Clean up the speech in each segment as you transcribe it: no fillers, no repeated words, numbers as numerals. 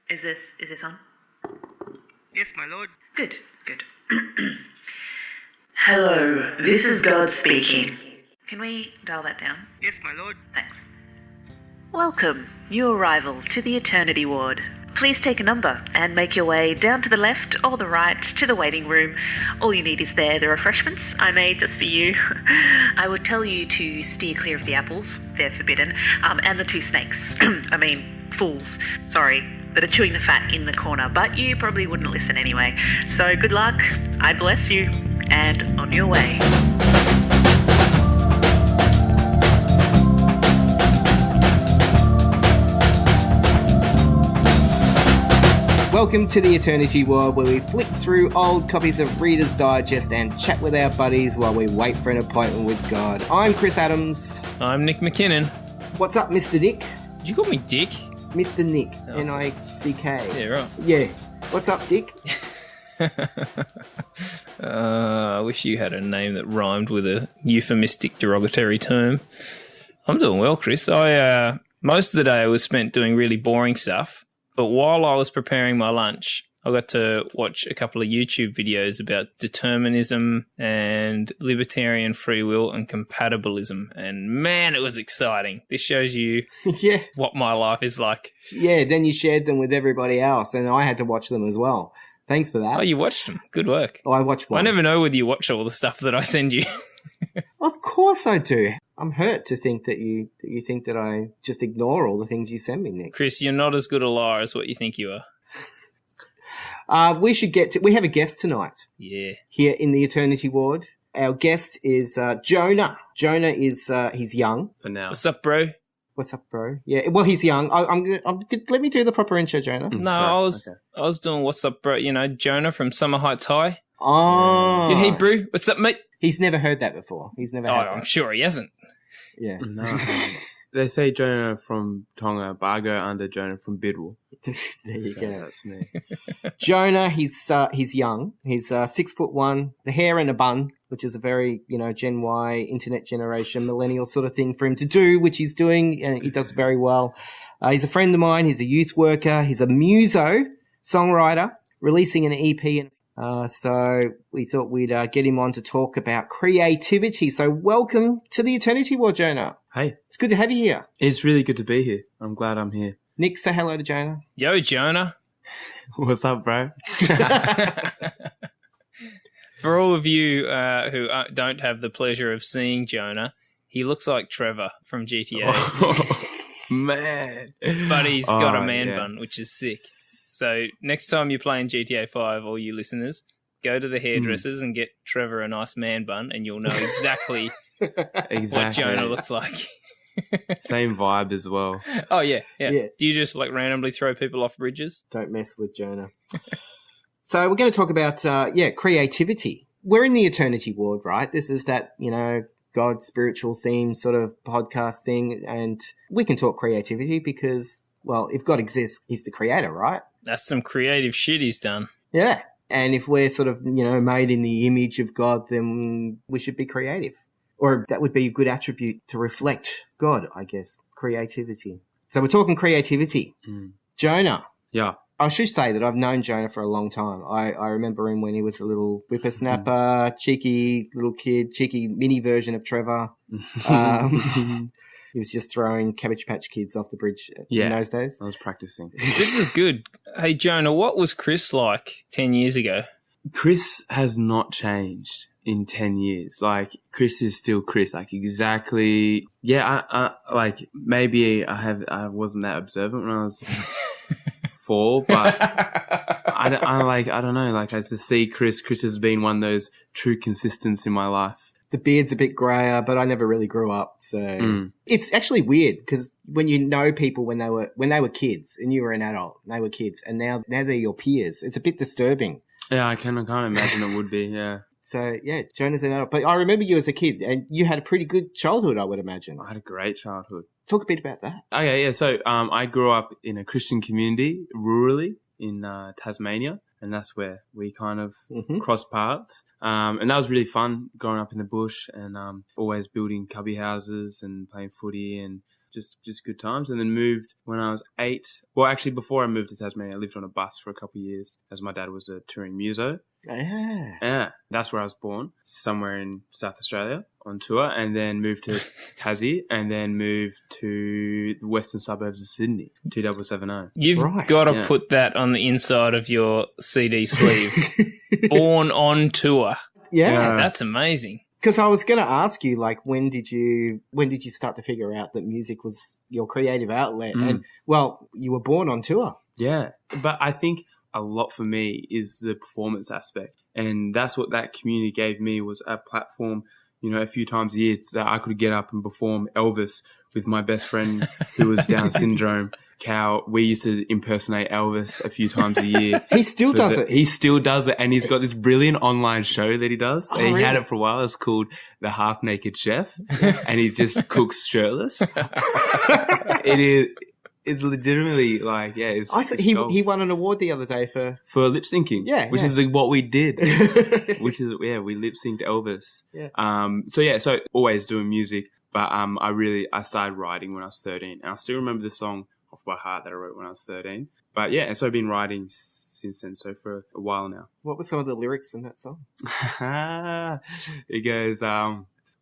Is this on? Yes, my lord. Good. Hello, this is God speaking. Can we dial that down? Yes, my lord. Thanks. Welcome, new arrival to the Eternity Ward. Please take a number and make your way down to the left or the right to the waiting room. All you need is the refreshments I made just for you. I would tell you to steer clear of the apples, they're forbidden, and the 2 snakes. Fools, sorry, that are chewing the fat in the corner, but you probably wouldn't listen anyway. So good luck, I bless you, and on your way. Welcome to the Eternity Ward, where we flick through old copies of Reader's Digest and chat with our buddies while we wait for an appointment with God. I'm Chris Adams. I'm Nick McKinnon. What's up, Mr. Nick? Did you call me Dick? Mr. Nick, Oh. N-I-C-K. Yeah, right. Yeah. What's up, Dick? I wish you had a name that rhymed with a euphemistic derogatory term. I'm doing well, Chris. Most of the day I was spent doing really boring stuff, but while I was preparing my lunch, I got to watch a couple of YouTube videos about determinism and libertarian free will and compatibilism. And man, it was exciting. This shows you Yeah. what my life is like. Yeah, then you shared them with everybody else, and I had to watch them as well. Thanks for that. Oh, you watched them. Good work. I watched one. I never know whether you watch all the stuff that I send you. Of course I do. I'm hurt to think that you think that I just ignore all the things you send me, Nick. Chris, you're not as good a liar as what you think you are. We have a guest tonight. Yeah. Here in the Eternity Ward. Our guest is Jonah. Jonah is he's young. For now. What's up, bro? What's up, bro? Yeah, well, he's young. Let me do the proper intro, Jonah. No, sorry. I was doing what's up, bro. You know, Jonah from Summer Heights High. Oh, Yeah, hey, bro. What's up, mate? He's never heard that before. He's never. Oh, Had I'm that. sure he hasn't. Yeah. No. They say Jonah from Tonga, but I go under Jonah from Bidwell. There you So go. that's me. Jonah, he's young. He's 6'1", the hair in a bun, which is a very Gen Y, internet generation, millennial sort of thing for him to do, which he's doing, and he does very well. He's a friend of mine. He's a youth worker. He's a muso songwriter, releasing an EP. So we thought we'd get him on to talk about creativity. So welcome to the Eternity War, Jonah. Hey, It's good to have you here. it's really good to be here. I'm glad I'm here. Nick, say hello to Jonah. Yo, Jonah. What's up, bro? For all of you who don't have the pleasure of seeing Jonah, he looks like Trevor from GTA, Oh, man. but he's got a man yeah. bun, which is sick. So next time you're playing GTA 5, all you listeners, go to the hairdressers and get Trevor a nice man bun, and you'll know exactly Exactly. what Jonah looks like. Same vibe as well. Oh, yeah. Yeah. Do you just like randomly throw people off bridges? Don't mess with Jonah. So we're going to talk about, creativity. We're in the Eternity Ward, right? This is that, God spiritual theme sort of podcast thing. And we can talk creativity because, well, if God exists, he's the creator, right? That's some creative shit he's done. Yeah. And if we're sort of, made in the image of God, then we should be creative. Or that would be a good attribute to reflect God, I guess. Creativity. So we're talking creativity. Mm. Jonah. Yeah. I should say that I've known Jonah for a long time. I remember him when he was a little whippersnapper, cheeky little kid, cheeky mini version of Trevor. He was just throwing Cabbage Patch Kids off the bridge in those days. I was practicing. This is good. Hey, Jonah, what was Chris like 10 years ago? Chris has not changed in 10 years. Like, Chris is still Chris. Like, exactly. Yeah, I like, maybe I wasn't that observant when I was 4, but I don't know. Like, I just see Chris has been one of those true consistents in my life. The beard's a bit grayer, but I never really grew up. So it's actually weird because when you know people when they were kids and you were an adult, and they were kids, and now they're your peers, it's a bit disturbing. Yeah, I can't imagine it would be, yeah. So, yeah, Jonah's an adult. But I remember you as a kid, and you had a pretty good childhood, I would imagine. I had a great childhood. Talk a bit about that. Okay, yeah, so I grew up in a Christian community, rurally, in Tasmania, and that's where we kind of crossed paths. And that was really fun, growing up in the bush and always building cubby houses and playing footy and just good times. And then moved when I was 8. Well, actually, before I moved to Tasmania, I lived on a bus for a couple of years as my dad was a touring muso. Yeah, that's where I was born, somewhere in South Australia on tour, and then moved to Tassie, and then moved to the western suburbs of Sydney, 2770. You've got to put that on the inside of your CD sleeve. Born on tour. Yeah. That's amazing. Because I was going to ask you, like, when did you start to figure out that music was your creative outlet? And, well, you were born on tour. Yeah, but I think a lot for me is the performance aspect. And that's what that community gave me, was a platform, you know, a few times a year that I could get up and perform Elvis with my best friend who was Down syndrome. Cal, we used to impersonate Elvis a few times a year. He still does it. He still does it. And he's got this brilliant online show that he does. Oh, and he really? had it for a while. It's called The Half Naked Chef. And he just cooks shirtless. It's legitimately like, yeah. He won an award the other day for lip syncing. Yeah. Which is what we did. Which is, we lip synced Elvis. Yeah. So always doing music. But I started writing when I was 13. And I still remember the song off by heart that I wrote when I was 13. But yeah, and so I've been writing since then, so for a while now. What were some of the lyrics from that song? It goes,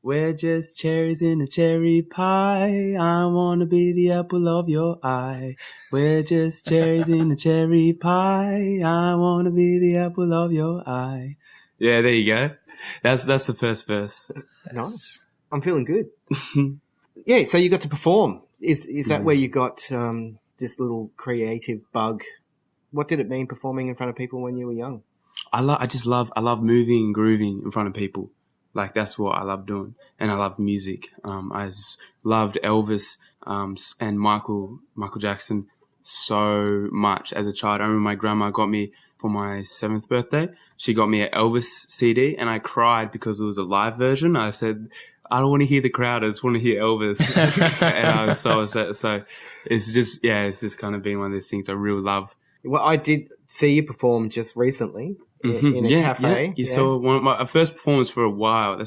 we're just cherries in a cherry pie. I want to be the apple of your eye. We're just cherries in a cherry pie. I want to be the apple of your eye. Yeah, there you go. That's the first verse. Nice. I'm feeling good. Yeah, so you got to perform. Is that where you got this little creative bug? What did it mean performing in front of people when you were young? I love moving and grooving in front of people. Like, that's what I love doing. And I love music. I just loved Elvis and Michael Jackson so much as a child. I remember my grandma got me, for my 7th birthday, she got me an Elvis CD, and I cried because it was a live version. I said, I don't want to hear the crowd. I just want to hear Elvis. And I was so upset. So it's just kind of been one of those things I really love. Well, I did see you perform just recently in a cafe. Yeah. You saw one of my first performance for a while.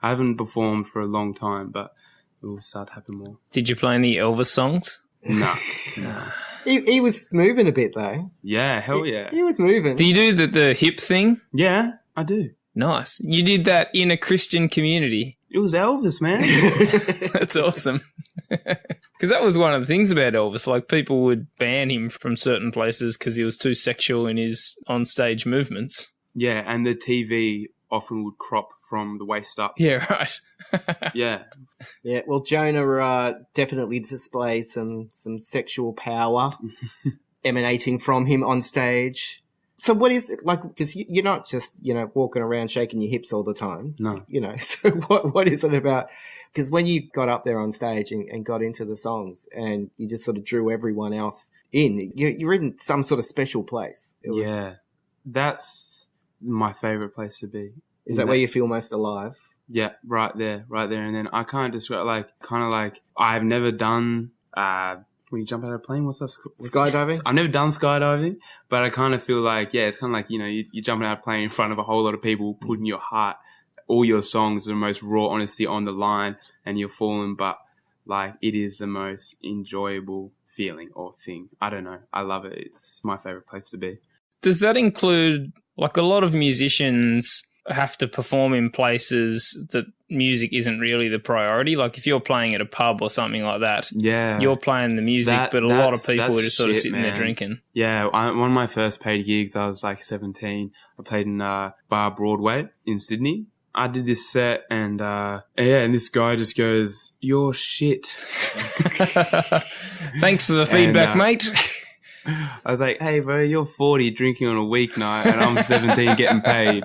I haven't performed for a long time, but it will start to happen more. Did you play any Elvis songs? No. He was moving a bit, though. Yeah, hell yeah. He was moving. Do you do the hip thing? Yeah, I do. Nice. You did that in a Christian community. It was Elvis, man. That's awesome. Because that was one of the things about Elvis. Like, people would ban him from certain places because he was too sexual in his onstage movements. Yeah, and the TV often would crop from the waist up. Yeah, right. Yeah. Yeah, well, Jonah definitely displays some sexual power emanating from him on stage. So what is it like? Because you're not just, walking around shaking your hips all the time. No. So what is it about? Because when you got up there on stage and got into the songs and you just sort of drew everyone else in, you're in some sort of special place. Yeah. That's my favorite place to be. Is that where you feel most alive? Yeah, right there. And then I can't describe, I've never done, when you jump out of a plane, what's that? Skydiving? I've never done skydiving, but I kind of feel like, it's kind of like, you're jumping out of a plane in front of a whole lot of people, putting your heart, all your songs, the most raw honesty on the line, and you're falling, but like, it is the most enjoyable feeling or thing. I don't know. I love it. It's my favorite place to be. Does that include, like, a lot of musicians have to perform in places that music isn't really the priority? Like, if you're playing at a pub or something like that, you're playing the music, but a lot of people are just sort of sitting there drinking. Yeah, one of my first paid gigs, I was like 17. I played in Bar Broadway in Sydney. I did this set and this guy just goes, "You're shit." Thanks for the feedback, mate. I was like, "Hey, bro, you're 40 drinking on a weeknight and I'm 17 getting paid."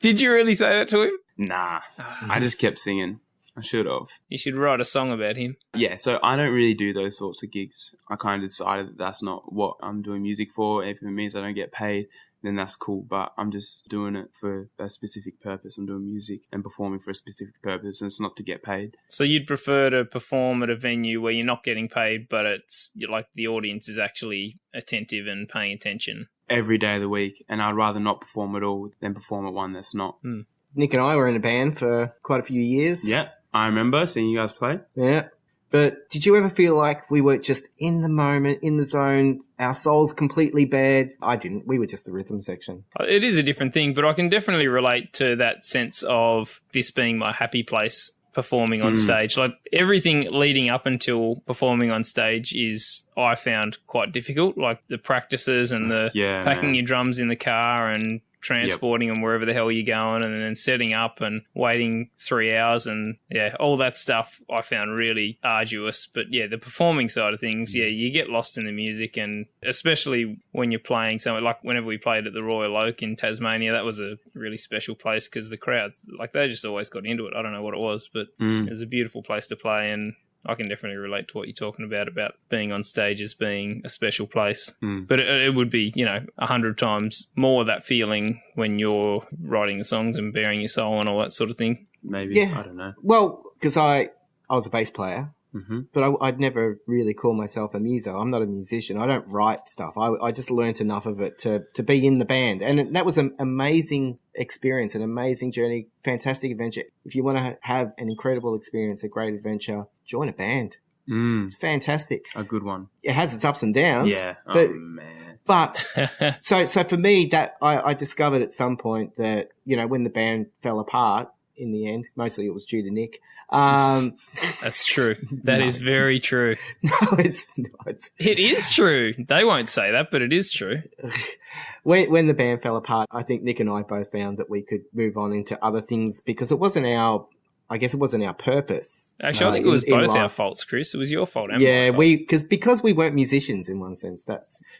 Did you really say that to him? Nah, I just kept singing. I should have. You should write a song about him. Yeah, so I don't really do those sorts of gigs. I kind of decided that that's not what I'm doing music for. If it means I don't get paid, then that's cool. But I'm just doing it for a specific purpose. I'm doing music and performing for a specific purpose, and it's not to get paid. So you'd prefer to perform at a venue where you're not getting paid, but it's like the audience is actually attentive and paying attention? Every day of the week, and I'd rather not perform at all than perform at one that's not. Nick and I were in a band for quite a few years. Yeah, I remember seeing you guys play. Yeah. But did you ever feel like we were just in the moment, in the zone, our souls completely bared? I didn't. We were just the rhythm section. It is a different thing, but I can definitely relate to that sense of this being my happy place performing on stage. Like everything leading up until performing on stage is, I found, quite difficult. Like the practices and the packing your drums in the car and transporting them wherever the hell you're going, and then setting up and waiting 3 hours, and all that stuff I found really arduous. But the performing side of things, you get lost in the music, and especially when you're playing somewhere, like whenever we played at the Royal Oak in Tasmania, that was a really special place because the crowds, like, they just always got into it. I don't know what it was, but it was a beautiful place to play, and I can definitely relate to what you're talking about being on stage as being a special place. But it would be, 100 times more that feeling when you're writing the songs and bearing your soul and all that sort of thing. Maybe, I don't know. Well, because I was a bass player, but I'd never really call myself a muso. I'm not a musician. I don't write stuff. I just learnt enough of it to be in the band. And that was an amazing experience, an amazing journey, fantastic adventure. If you want to have an incredible experience, a great adventure, join a band. It's fantastic. A good one. It has its ups and downs. Yeah. But, oh, man. But so for me, that I discovered at some point that, when the band fell apart in the end, mostly it was due to Nick. That's true. That is very true. No, it's not. It is true. They won't say that, but it is true. When the band fell apart, I think Nick and I both found that we could move on into other things because it wasn't our purpose. Actually, I think it was both our faults, Chris. It was your fault and my fault. Because we weren't musicians in one sense.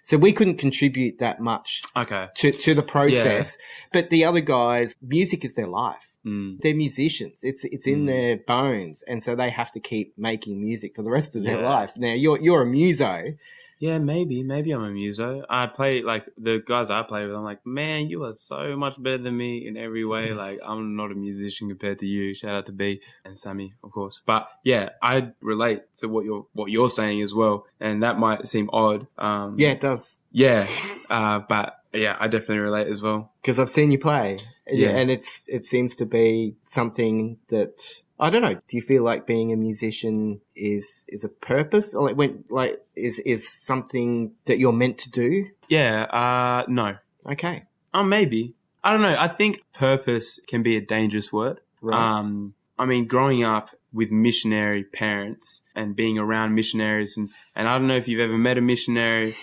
So we couldn't contribute that much to the process. Yeah. But the other guys, music is their life. They're musicians. It's in their bones, and so they have to keep making music for the rest of their life. Now you're a muso. Yeah, maybe I'm a muso. I play, like, the guys I play with, I'm like, man, you are so much better than me in every way. Like, I'm not a musician compared to you. Shout out to B and Sammy, of course. But yeah, I relate to what you're saying as well, and that might seem odd. Yeah, it does. Yeah, but yeah, I definitely relate as well because I've seen you play. Yeah, and it seems to be something that, I don't know. Do you feel like being a musician is a purpose, or is something that you're meant to do? Yeah. No. Okay. Maybe. I don't know. I think purpose can be a dangerous word. Right. I mean, growing up with missionary parents and being around missionaries, and I don't know if you've ever met a missionary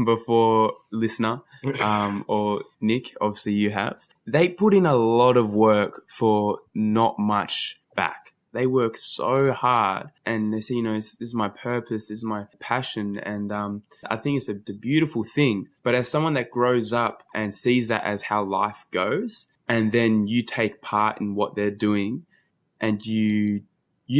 before, listener, or Nick. Obviously, you have. They put in a lot of work for not much back. They work so hard, and they say, this is my purpose, this is my passion, and I think it's a beautiful thing. But as someone that grows up and sees that as how life goes, and then you take part in what they're doing, and you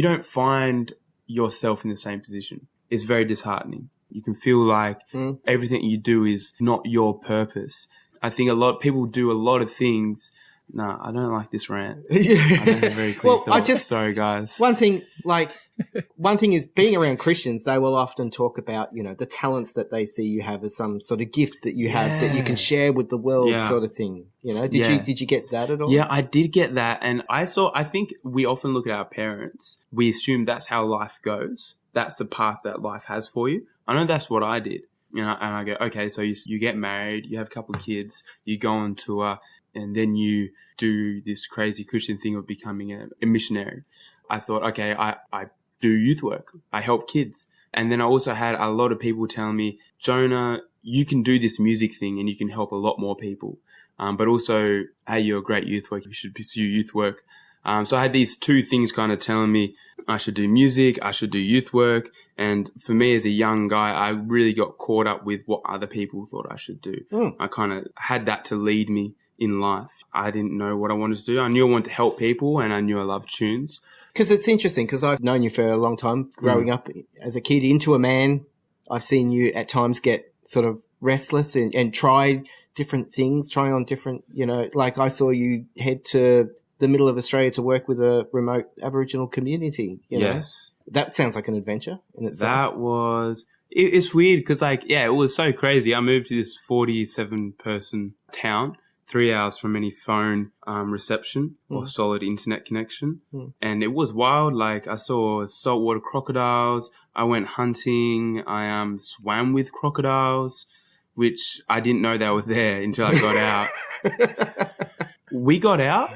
don't find yourself in the same position, it's very disheartening. You can feel like everything you do is not your purpose. I think a lot of people do a lot of things. No, I don't like this rant. I don't have very clear thoughts. Sorry, guys. One thing is being around Christians, they will often talk about, the talents that they see you have as some sort of gift that you have that you can share with the world, sort of thing. Did you get that at all? Yeah, I did get that. And I think we often look at our parents. We assume that's how life goes. That's the path that life has for you. I know that's what I did. And I go, okay, so you get married, you have a couple of kids, you go on tour, and then you do this crazy Christian thing of becoming a missionary. I thought, okay, I do youth work. I help kids. And then I also had a lot of people telling me, Jonah, you can do this music thing and you can help a lot more people. But also, hey, you're a great youth worker. You should pursue youth work. So I had these two things kind of telling me I should do music, I should do youth work. And for me as a young guy, I really got caught up with what other people thought I should do. I kind of had that to lead me in life. I didn't know what I wanted to do. I knew I wanted to help people, and I knew I loved tunes. Because it's interesting, because I've known you for a long time, growing up as a kid into a man. I've seen you at times get sort of restless and try different things, trying on different, like I saw you head to the middle of Australia to work with a remote Aboriginal community. Yes. That sounds like an adventure in itself. That was... It's weird because, it was so crazy. I moved to this 47-person town 3 hours from any phone reception or solid internet connection. And it was wild. Like, I saw saltwater crocodiles. I went hunting. I swam with crocodiles, which I didn't know they were there until I got out. We got out.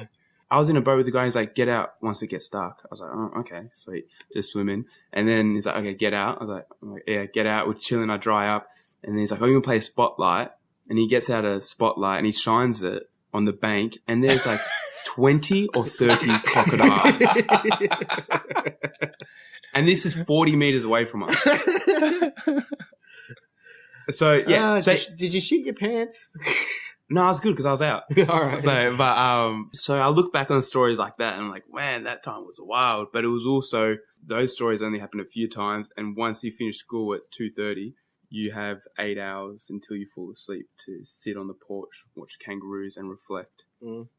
I was in a boat with the guy. He's like, get out once it gets dark. I was like, oh, okay, sweet. Just swim in. And then he's like, okay, get out. I was like, yeah, get out. We're chilling. I dry up. And then he's like, oh, you want to play Spotlight? And he gets out a spotlight and he shines it on the bank. And there's like 20 or 30 crocodiles. And this is 40 meters away from us. So, yeah. Did you shoot your pants? No, I was good because I was out. All right. So I look back on stories like that and I'm like, man, that time was wild. But it was also, those stories only happened a few times. And once you finish school at 2:30, you have 8 hours until you fall asleep to sit on the porch, watch kangaroos and reflect.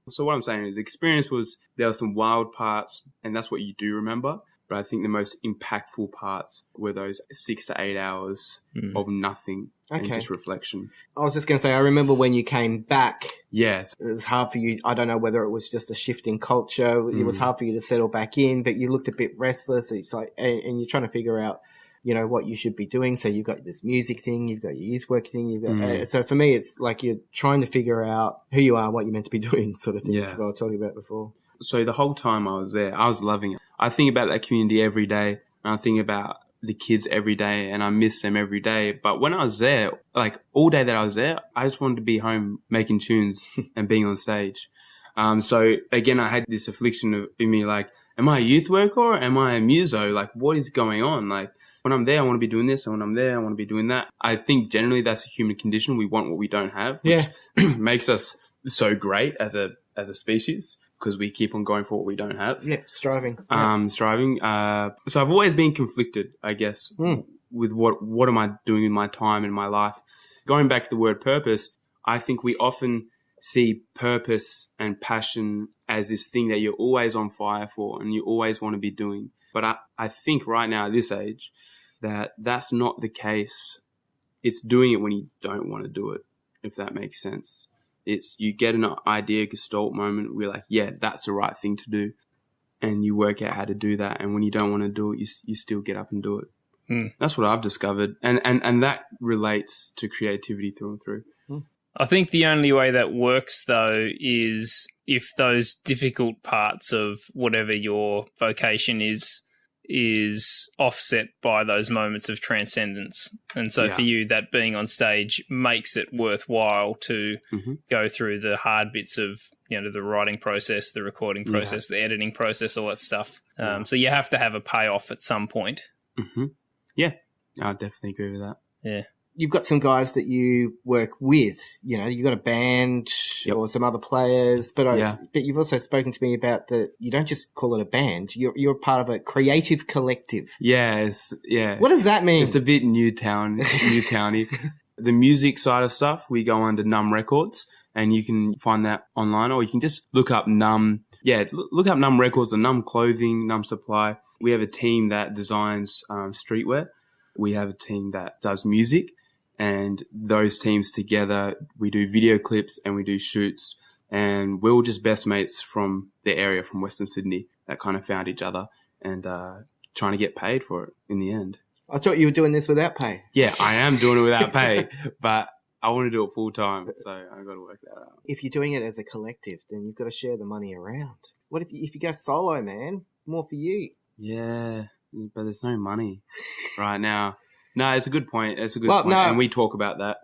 So what I'm saying is the experience was, there were some wild parts and that's what you do remember. But I think the most impactful parts were those 6 to 8 hours of nothing and just reflection. I was just going to say, I remember when you came back. Yes. It was hard for you. I don't know whether it was just a shift in culture. It was hard for you to settle back in, but you looked a bit restless. It's like, and you're trying to figure out, you know, what you should be doing. So you've got this music thing, you've got your youth work thing, you've got, so for me, it's like you're trying to figure out who you are, what you're meant to be doing, sort of thing. That's what I was talking about before. So the whole time I was there, I was loving it. I think about that community every day. And I think about the kids every day and I miss them every day. But when I was there, like all day that I was there, I just wanted to be home making tunes and being on stage. So again, I had this affliction in me, like, am I a youth worker or am I a muso? Like, what is going on? Like, when I'm there, I want to be doing this. And when I'm there, I want to be doing that. I think generally that's a human condition. We want what we don't have, which makes us so great as a species. Because we keep on going for what we don't have. Yeah, striving. Striving. So I've always been conflicted, I guess, with what am I doing with my time and my life. Going back to the word purpose, I think we often see purpose and passion as this thing that you're always on fire for and you always want to be doing. But I think right now at this age that that's not the case. It's doing it when you don't want to do it, if that makes sense. It's you get an idea gestalt moment where you're like, yeah, that's the right thing to do. And you work out how to do that. And when you don't want to do it, you still get up and do it. That's what I've discovered. And that relates to creativity through and through. I think the only way that works, though, is if those difficult parts of whatever your vocation is offset by those moments of transcendence. And so for you, that being on stage makes it worthwhile to go through the hard bits of, you know, the writing process, the recording process, the editing process, all that stuff. So you have to have a payoff at some point. Yeah, I definitely agree with that. Yeah. You've got some guys that you work with, you know, you've got a band or some other players, but you've also spoken to me about that you don't just call it a band, you're part of a creative collective. Yes, yeah. What does that mean? It's a bit Newtowny. The music side of stuff, we go under Numb Records and you can find that online or you can just look up Numb. Yeah, look up Numb Records or Numb Clothing, Numb Supply. We have a team that designs streetwear. We have a team that does music. And those teams together, we do video clips and we do shoots. And we're all just best mates from the area, from Western Sydney, that kind of found each other and trying to get paid for it in the end. I thought you were doing this without pay. Yeah, I am doing it without pay, but I want to do it full time, so I've got to work that out. If you're doing it as a collective, then you've got to share the money around. What if you go solo, man? More for you. Yeah, but there's no money right now. No, it's a good point. It's a good point. And we talk about that.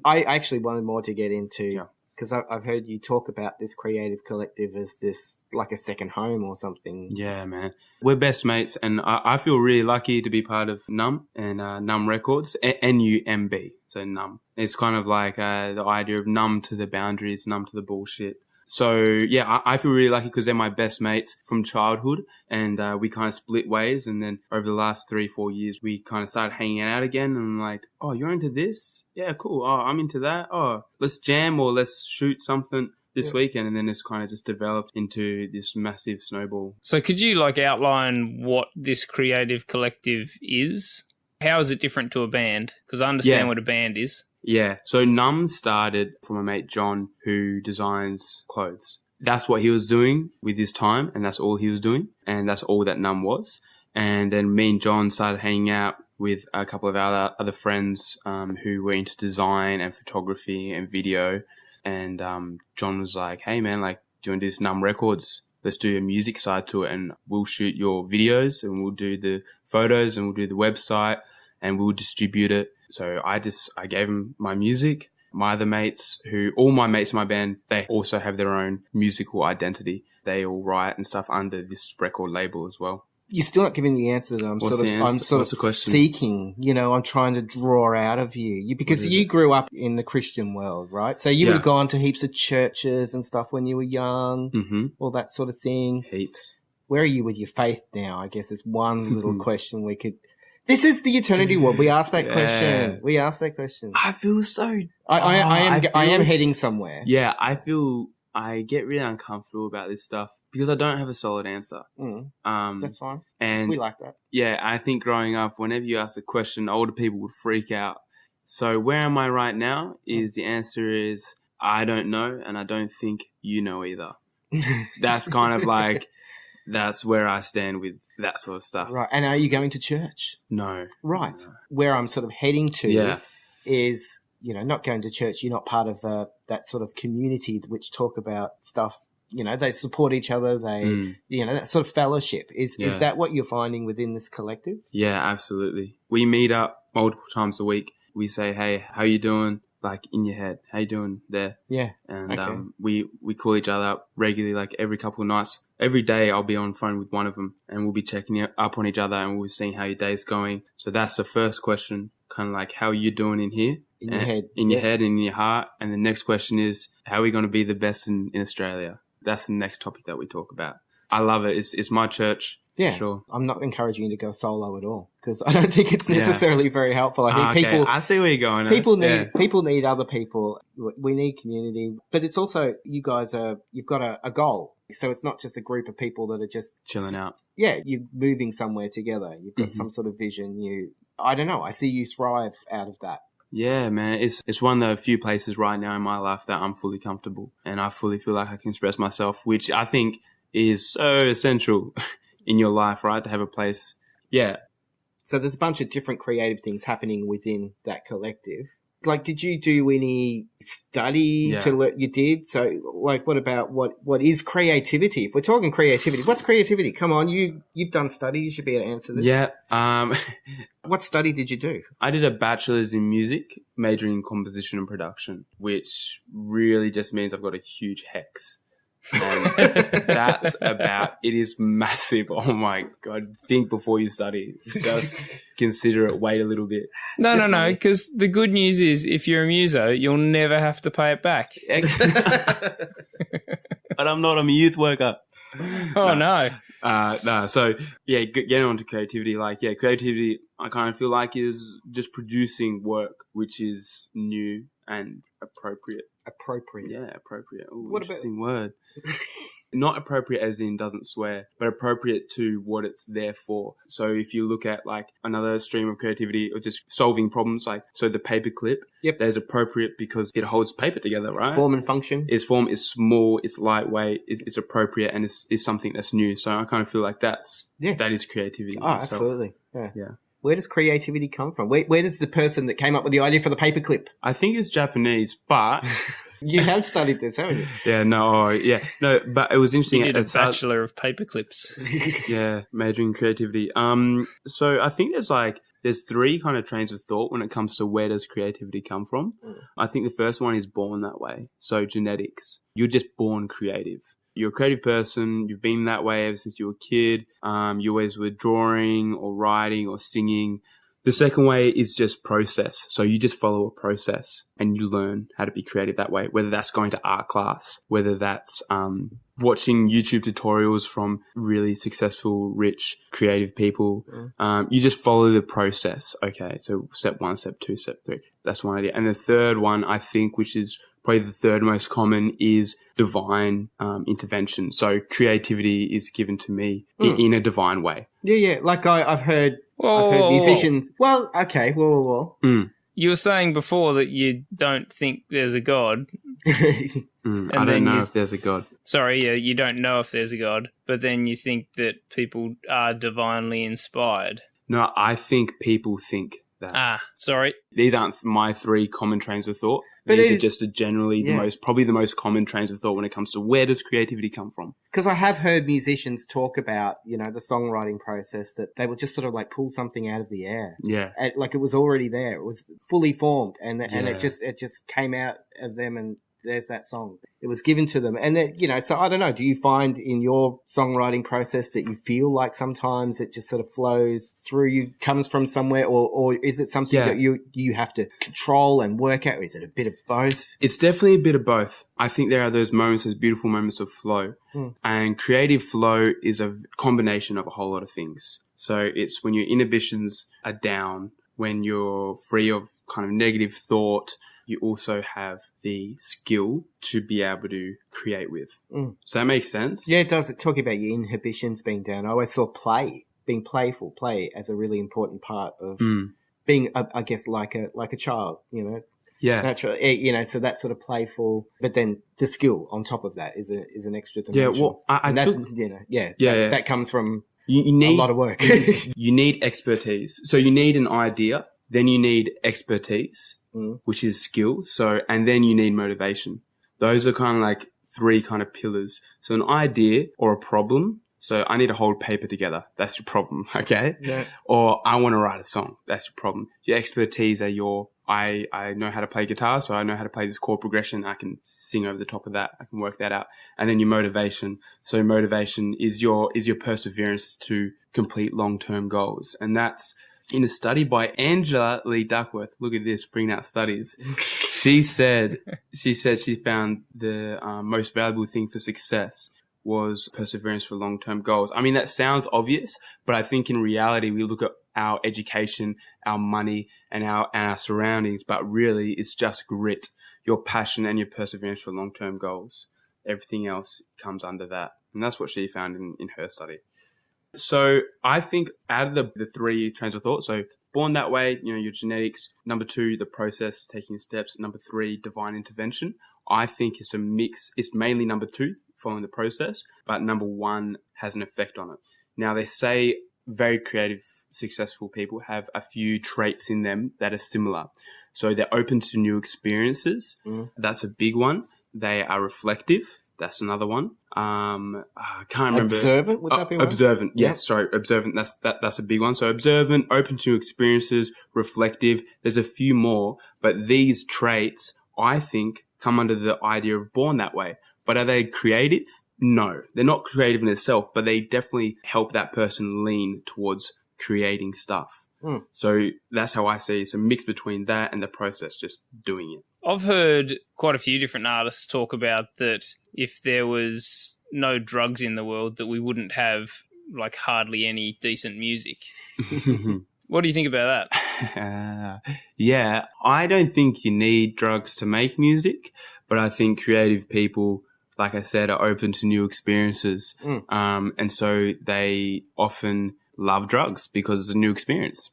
I actually wanted more to get into, because I've heard you talk about this creative collective as this, like a second home or something. Yeah, man. We're best mates, and I feel really lucky to be part of Numb and Numb Records, NUMB, so Numb. It's kind of like the idea of numb to the boundaries, numb to the bullshit. So, yeah, I feel really lucky because they're my best mates from childhood and we kind of split ways. And then over the last 3-4 years, we kind of started hanging out again. And I'm like, oh, you're into this? Yeah, cool. Oh, I'm into that. Oh, let's jam or let's shoot something this weekend. And then it's kind of just developed into this massive snowball. So could you like outline what this creative collective is? How is it different to a band? Because I understand what a band is. Yeah. So Num started from my mate John, who designs clothes. That's what he was doing with his time, and that's all he was doing, and that's all that Num was. And then me and John started hanging out with a couple of our other friends who were into design and photography and video. And John was like, "Hey man, like, do you want to do this Num Records? Let's do a music side to it, and we'll shoot your videos, and we'll do the photos, and we'll do the website, and we'll distribute it." So I gave him my music. My other mates, all my mates in my band, they also have their own musical identity. They all write and stuff under this record label as well. You're still not giving the answer that I'm sort of seeking. You know, I'm trying to draw out of you because you grew up in the Christian world, right? So you would have gone to heaps of churches and stuff when you were young, all that sort of thing. Heaps. Where are you with your faith now? I guess is one little question we could. This is the eternity ward. We asked that question. I feel so. I am heading somewhere. Yeah, I get really uncomfortable about this stuff because I don't have a solid answer. That's fine. And we like that. Yeah, I think growing up, whenever you ask a question, older people would freak out. So where am I right now? The answer is I don't know, and I don't think you know either. That's kind of like. That's where I stand with that sort of stuff. Right. And are you going to church? No. Right. No. Where I'm sort of heading to is, you know, not going to church. You're not part of that sort of community which talk about stuff. You know, they support each other. They, you know, that sort of fellowship. Is that what you're finding within this collective? Yeah, absolutely. We meet up multiple times a week. We say, "Hey, how you doing?" Like in your head, "How you doing there?" Yeah. And we call each other up regularly, like every couple of nights. Every day I'll be on the phone with one of them and we'll be checking up on each other and we'll be seeing how your day's going. So that's the first question, kind of like, how are you doing in here? In your head. In your head and in your heart. And the next question is, how are we going to be the best in Australia? That's the next topic that we talk about. I love it. It's my church. Yeah, sure. I'm not encouraging you to go solo at all because I don't think it's necessarily very helpful. I think people. I see where you're going. People need other people. We need community, but it's also you guys you've got a goal. So it's not just a group of people that are just chilling out. Yeah, you're moving somewhere together. You've got some sort of vision. I don't know. I see you thrive out of that. Yeah, man. It's one of the few places right now in my life that I'm fully comfortable and I fully feel like I can express myself, which I think is so essential in your life, right? To have a place. Yeah. So there's a bunch of different creative things happening within that collective. Like, did you do any study to learn? You did? So, like, what about what is creativity? If we're talking creativity, what's creativity? Come on, you've done study. You should be able to answer this. Yeah. What study did you do? I did a bachelor's in music, majoring in composition and production, which really just means I've got a huge hex. And that's about it. Is massive. Oh my God. Think before you study. Just consider it. Wait a little bit. No, because the good news is if you're a muso, you'll never have to pay it back. But I'm not. I'm a youth worker. Oh no. No. So yeah, getting on to creativity. Creativity I kind of feel like is just producing work which is new and appropriate. Appropriate. Yeah, appropriate. Ooh, what interesting word. Not appropriate as in doesn't swear, but appropriate to what it's there for. So if you look at like another stream of creativity or just solving problems, like so the paper clip, there's appropriate because it holds paper together, right? Form and function. Its form is small, it's lightweight, it's appropriate, and it's something that's new. So I kind of feel like that is creativity. Oh, absolutely. Yeah. Where does creativity come from? Where does the person that came up with the idea for the paperclip? I think it's Japanese, but... You have studied this, haven't you? Yeah, no, but it was interesting. You did a bachelor of paperclips. Yeah, majoring in creativity. So I think there's three kind of trains of thought when it comes to where does creativity come from. I think the first one is born that way. So genetics. You're just born creative. You're a creative person. You've been that way ever since you were a kid. You always were drawing or writing or singing. The second way is just process. So you just follow a process and you learn how to be creative that way, whether that's going to art class, whether that's watching YouTube tutorials from really successful, rich, creative people. You just follow the process. Okay, so step 1, step 2, step 3. That's one idea. And the third one, I think, which is probably the third most common, is divine intervention. So creativity is given to me in a divine way. Yeah. Like I've heard musicians. Well, okay. Whoa. You were saying before that you don't think there's a God. I don't know if there's a God. Sorry, yeah, you don't know if there's a God, but then you think that people are divinely inspired. No, I think people think that. Sorry. These aren't my 3 common trains of thought. But These are just generally yeah. the most common trains of thought when it comes to where does creativity come from. Because I have heard musicians talk about, the songwriting process, that they would just sort of like pull something out of the air. Yeah. Like it was already there. It was fully formed and Yeah. it just came out of them, and there's that song. It was given to them. And so I don't know, do you find in your songwriting process that you feel like sometimes it just sort of flows through you, comes from somewhere, or is it something that you have to control and work out? Is it a bit of both? It's definitely a bit of both. I think there are those beautiful moments of flow. And creative flow is a combination of a whole lot of things. So it's when your inhibitions are down, when you're free of kind of negative thought, you also have the skill to be able to create with. Does that make sense? Yeah, it does. Talking about your inhibitions being down, I always saw play as a really important part of being, I guess, like a child, Yeah. Naturally, so that sort of playful, but then the skill on top of that is an extra dimension. Yeah, well, that comes from you need a lot of work. You need expertise. So you need an idea, then you need expertise, which is skill. So, and then you need motivation. Those are kind of like 3 kind of pillars. So an idea or a problem. So I need to hold paper together. That's your problem. Okay. Yeah. Or I want to write a song. That's your problem. Your expertise are I know how to play guitar, so I know how to play this chord progression. I can sing over the top of that. I can work that out. And then your motivation. So motivation is your perseverance to complete long-term goals. And that's in a study by Angela Lee Duckworth. Look at this, bringing out studies. She said she found the most valuable thing for success was perseverance for long-term goals. I mean, that sounds obvious, but I think in reality, we look at our education, our money, and our surroundings, but really it's just grit, your passion and your perseverance for long-term goals. Everything else comes under that. And that's what she found in her study. So I think out of the 3 trains of thought, so born that way, your genetics. Number 2, the process, taking steps. Number 3, divine intervention. I think it's a mix. It's mainly number 2, following the process, but number 1 has an effect on it. Now, they say very creative, successful people have a few traits in them that are similar. So they're open to new experiences. That's a big one. They are reflective. That's another one. I can't remember. Observant, would that be one? Observant. Yeah, sorry. Observant. That's a big one. So observant, open to experiences, reflective. There's a few more, but these traits, I think, come under the idea of born that way. But are they creative? No, they're not creative in itself, but they definitely help that person lean towards creating stuff. So that's how I see it's a mix between that and the process, just doing it. I've heard quite a few different artists talk about that if there was no drugs in the world, that we wouldn't have like hardly any decent music. What do you think about that? Yeah, I don't think you need drugs to make music, but I think creative people, like I said, are open to new experiences. And so they often love drugs because it's a new experience.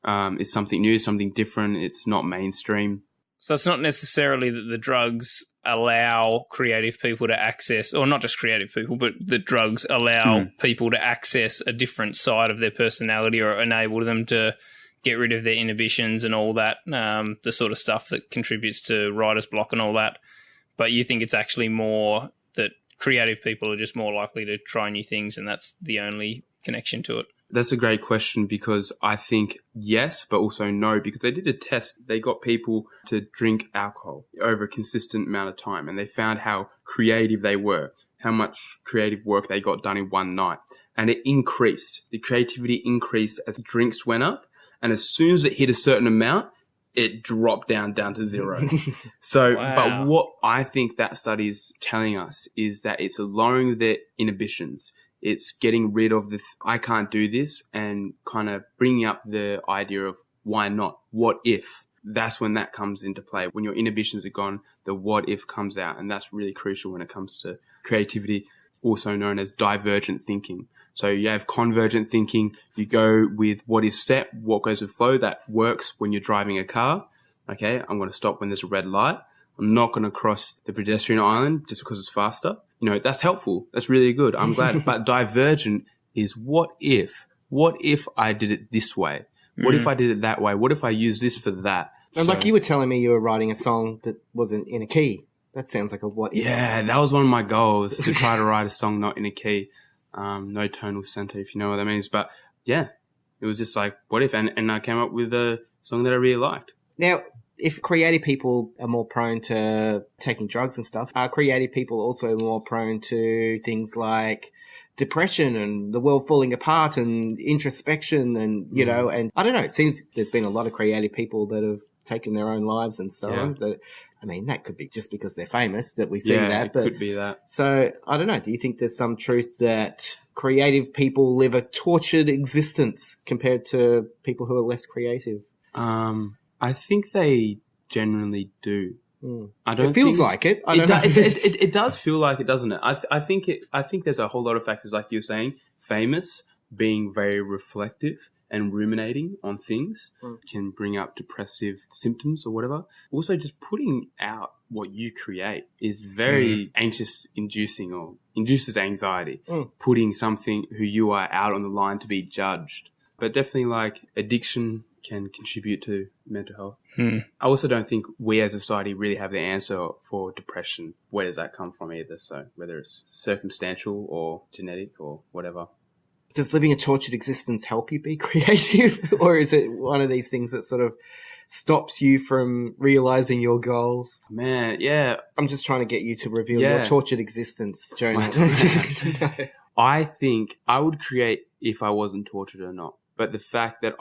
It's something new, something different. It's not mainstream. So it's not necessarily that the drugs allow creative people to access, or not just creative people, but the drugs allow people to access a different side of their personality or enable them to get rid of their inhibitions and all that, the sort of stuff that contributes to writer's block and all that. But you think it's actually more that creative people are just more likely to try new things, and that's the only connection to it? That's a great question, because I think yes, but also no, because they did a test. They got people to drink alcohol over a consistent amount of time, and they found how creative they were, how much creative work they got done in one night. And it increased. The creativity increased as drinks went up, and as soon as it hit a certain amount, it dropped down to 0. So, Wow. But what I think that study is telling us is that it's lowering their inhibitions. It's getting rid of the I can't do this, and kind of bringing up the idea of why not? What if? That's when that comes into play. When your inhibitions are gone, the what if comes out. And that's really crucial when it comes to creativity, also known as divergent thinking. So you have convergent thinking. You go with what is set, what goes with flow. That works when you're driving a car. Okay, I'm going to stop when there's a red light. I'm not going to cross the pedestrian island just because it's faster. You know, that's helpful. That's really good. I'm glad. But divergent is what if I did it this way? What if I did it that way? What if I use this for that? And like you were telling me you were writing a song that wasn't in a key. That sounds like a what if. Yeah, that was one of my goals, to try to write a song not in a key. No tonal center, if you know what that means. But yeah, it was just like, what if? And I came up with a song that I really liked. Now, if creative people are more prone to taking drugs and stuff, are creative people also more prone to things like depression and the world falling apart and introspection and, you know, and I don't know, it seems there's been a lot of creative people that have taken their own lives and so on. I mean, that could be just because they're famous that we see that. But it could be that. So, I don't know. Do you think there's some truth that creative people live a tortured existence compared to people who are less creative? I think they generally do. I don't. It feels like it. I don't know. It does feel like it, doesn't it? I think there's a whole lot of factors, like you're saying. Famous, being very reflective and ruminating on things can bring up depressive symptoms or whatever. Also, just putting out what you create is very anxious inducing or induces anxiety. Putting something who you are out on the line to be judged. But definitely like addiction can contribute to mental health. I also don't think we as a society really have the answer for depression. Where does that come from either? So whether it's circumstantial or genetic or whatever. Does living a tortured existence help you be creative? Or is it one of these things that sort of stops you from realizing your goals? Man, yeah. I'm just trying to get you to reveal your tortured existence, Jonah. I think I would create if I wasn't tortured or not. But the fact that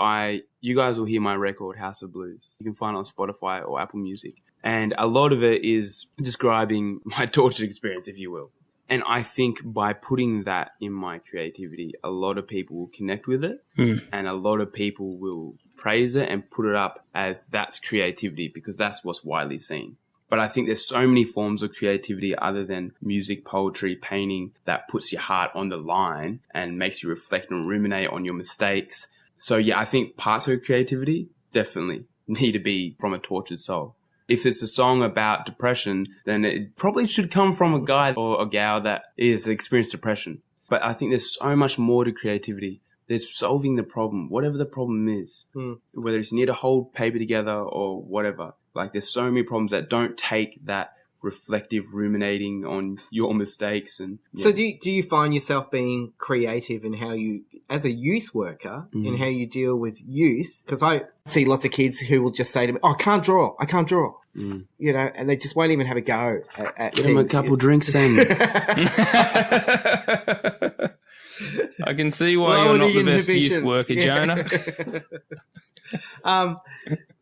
you guys will hear my record, House of Blues. You can find it on Spotify or Apple Music. And a lot of it is describing my tortured experience, if you will. And I think by putting that in my creativity, a lot of people will connect with it. And a lot of people will praise it and put it up as that's creativity because that's what's widely seen. But I think there's so many forms of creativity other than music, poetry, painting that puts your heart on the line and makes you reflect and ruminate on your mistakes. So yeah, I think parts of creativity definitely need to be from a tortured soul. If it's a song about depression, then it probably should come from a guy or a gal that is experienced depression. But I think there's so much more to creativity. There's solving the problem, whatever the problem is, whether it's you need to hold paper together or whatever. Like there's so many problems that don't take that reflective ruminating on your mistakes. And So do you find yourself being creative in how you, as a youth worker, in how you deal with youth? Because I see lots of kids who will just say to me, I can't draw. You know, and they just won't even have a go at Give them a couple drinks then. I can see why you're not the best youth worker, Jonah.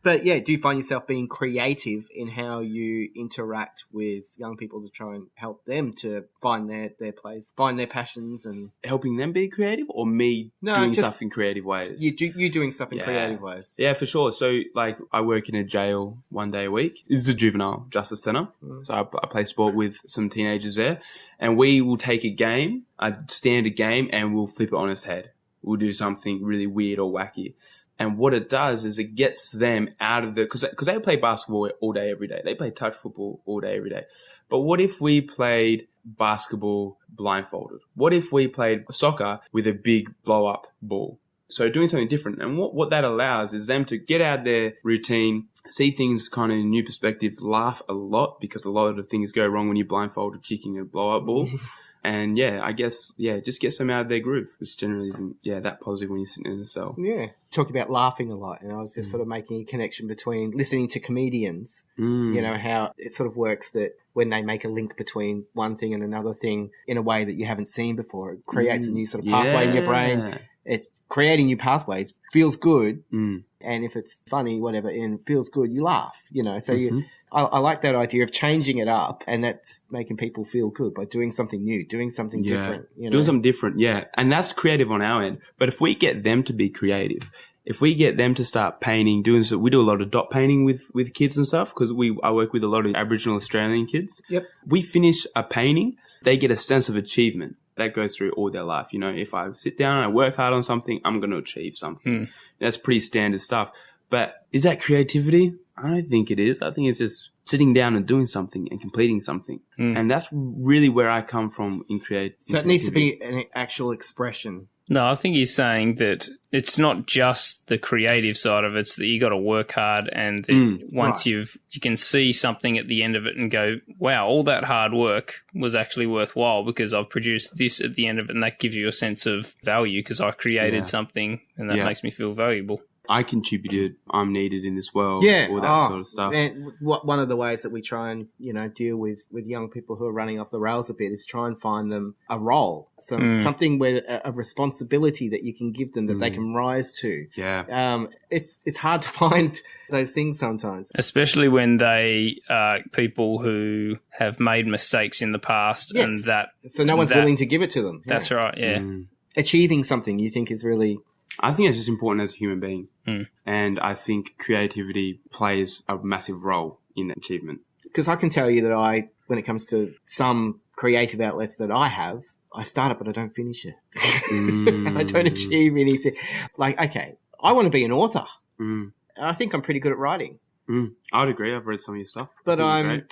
But yeah, do you find yourself being creative in how you interact with young people to try and help them to find their place, find their passions, and helping them be creative, or me doing stuff in creative ways? You doing stuff in creative ways. Yeah, for sure. So like I work in a jail 1 day a week. This is a juvenile justice center. So I play sport with some teenagers there, and we will take a standard game and we'll flip it on its head. We'll do something really weird or wacky. And what it does is it gets them out of because they play basketball all day, every day. They play touch football all day, every day. But what if we played basketball blindfolded? What if we played soccer with a big blow-up ball? So doing something different. And what that allows is them to get out their routine, see things kind of in a new perspective, laugh a lot because a lot of the things go wrong when you're blindfolded kicking a blow-up ball. And I guess, just get some out of their groove, which generally isn't, that positive when you're sitting in a cell. Yeah. Talk about laughing a lot. And I was just sort of making a connection between listening to comedians, you know, how it sort of works that when they make a link between one thing and another thing in a way that you haven't seen before, it creates a new sort of pathway in your brain. It's creating new pathways feels good. And if it's funny, whatever, and feels good, you laugh, you know. So I like that idea of changing it up, and that's making people feel good by doing something new, doing something different. You know? Doing something different, and that's creative on our end. But if we get them to be creative, if we get them to start painting, we do a lot of dot painting with kids and stuff because I work with a lot of Aboriginal Australian kids. Yep. We finish a painting, they get a sense of achievement. That goes through all their life. You know, if I sit down and I work hard on something, I'm going to achieve something. That's pretty standard stuff. But is that creativity? I don't think it is. I think it's just sitting down and doing something and completing something. And that's really where I come from in creativity. So it needs to be an actual expression. No, I think he's saying that it's not just the creative side of it, it's that you got to work hard, and that once you can see something at the end of it and go, wow, all that hard work was actually worthwhile because I've produced this at the end of it, and that gives you a sense of value because I created something, and that makes me feel valuable. I contributed. I'm needed in this world. Yeah, all that sort of stuff. And one of the ways that we try and deal with young people who are running off the rails a bit is try and find them a role, something where a responsibility that you can give them that they can rise to. Yeah, it's hard to find those things sometimes, especially when they are people who have made mistakes in the past, and that so no one's willing to give it to them. That's right. Yeah, achieving something you think is really. I think it's just important as a human being. And I think creativity plays a massive role in achievement. Because I can tell you that when it comes to some creative outlets that I have, I start it, but I don't finish it. I don't achieve anything. Like, okay, I want to be an author. I think I'm pretty good at writing. I would agree. I've read some of your stuff. But I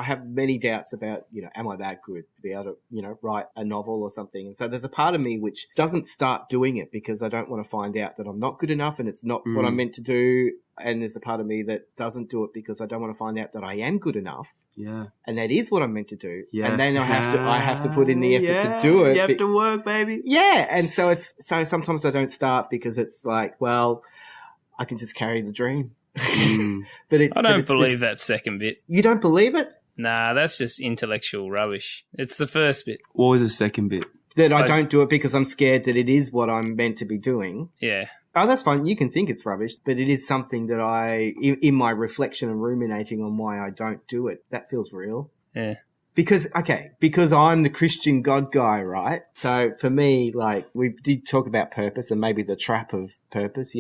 have many doubts about, am I that good to be able to, write a novel or something? And so there's a part of me which doesn't start doing it because I don't want to find out that I'm not good enough and it's not what I'm meant to do. And there's a part of me that doesn't do it because I don't want to find out that I am good enough. Yeah. And that is what I'm meant to do. Yeah. And then I have to put in the effort to do it. You have to work, baby. Yeah. And so sometimes I don't start because it's like, well, I can just carry the dream. But I don't believe that second bit. You don't believe it? Nah, that's just intellectual rubbish. It's the first bit. What was the second bit? That I don't do it because I'm scared that it is what I'm meant to be doing. Yeah. Oh, that's fine. You can think it's rubbish, but it is something that in my reflection and ruminating on why I don't do it, that feels real. Yeah. Because I'm the Christian God guy, right? So for me, like, we did talk about purpose and maybe the trap of purpose,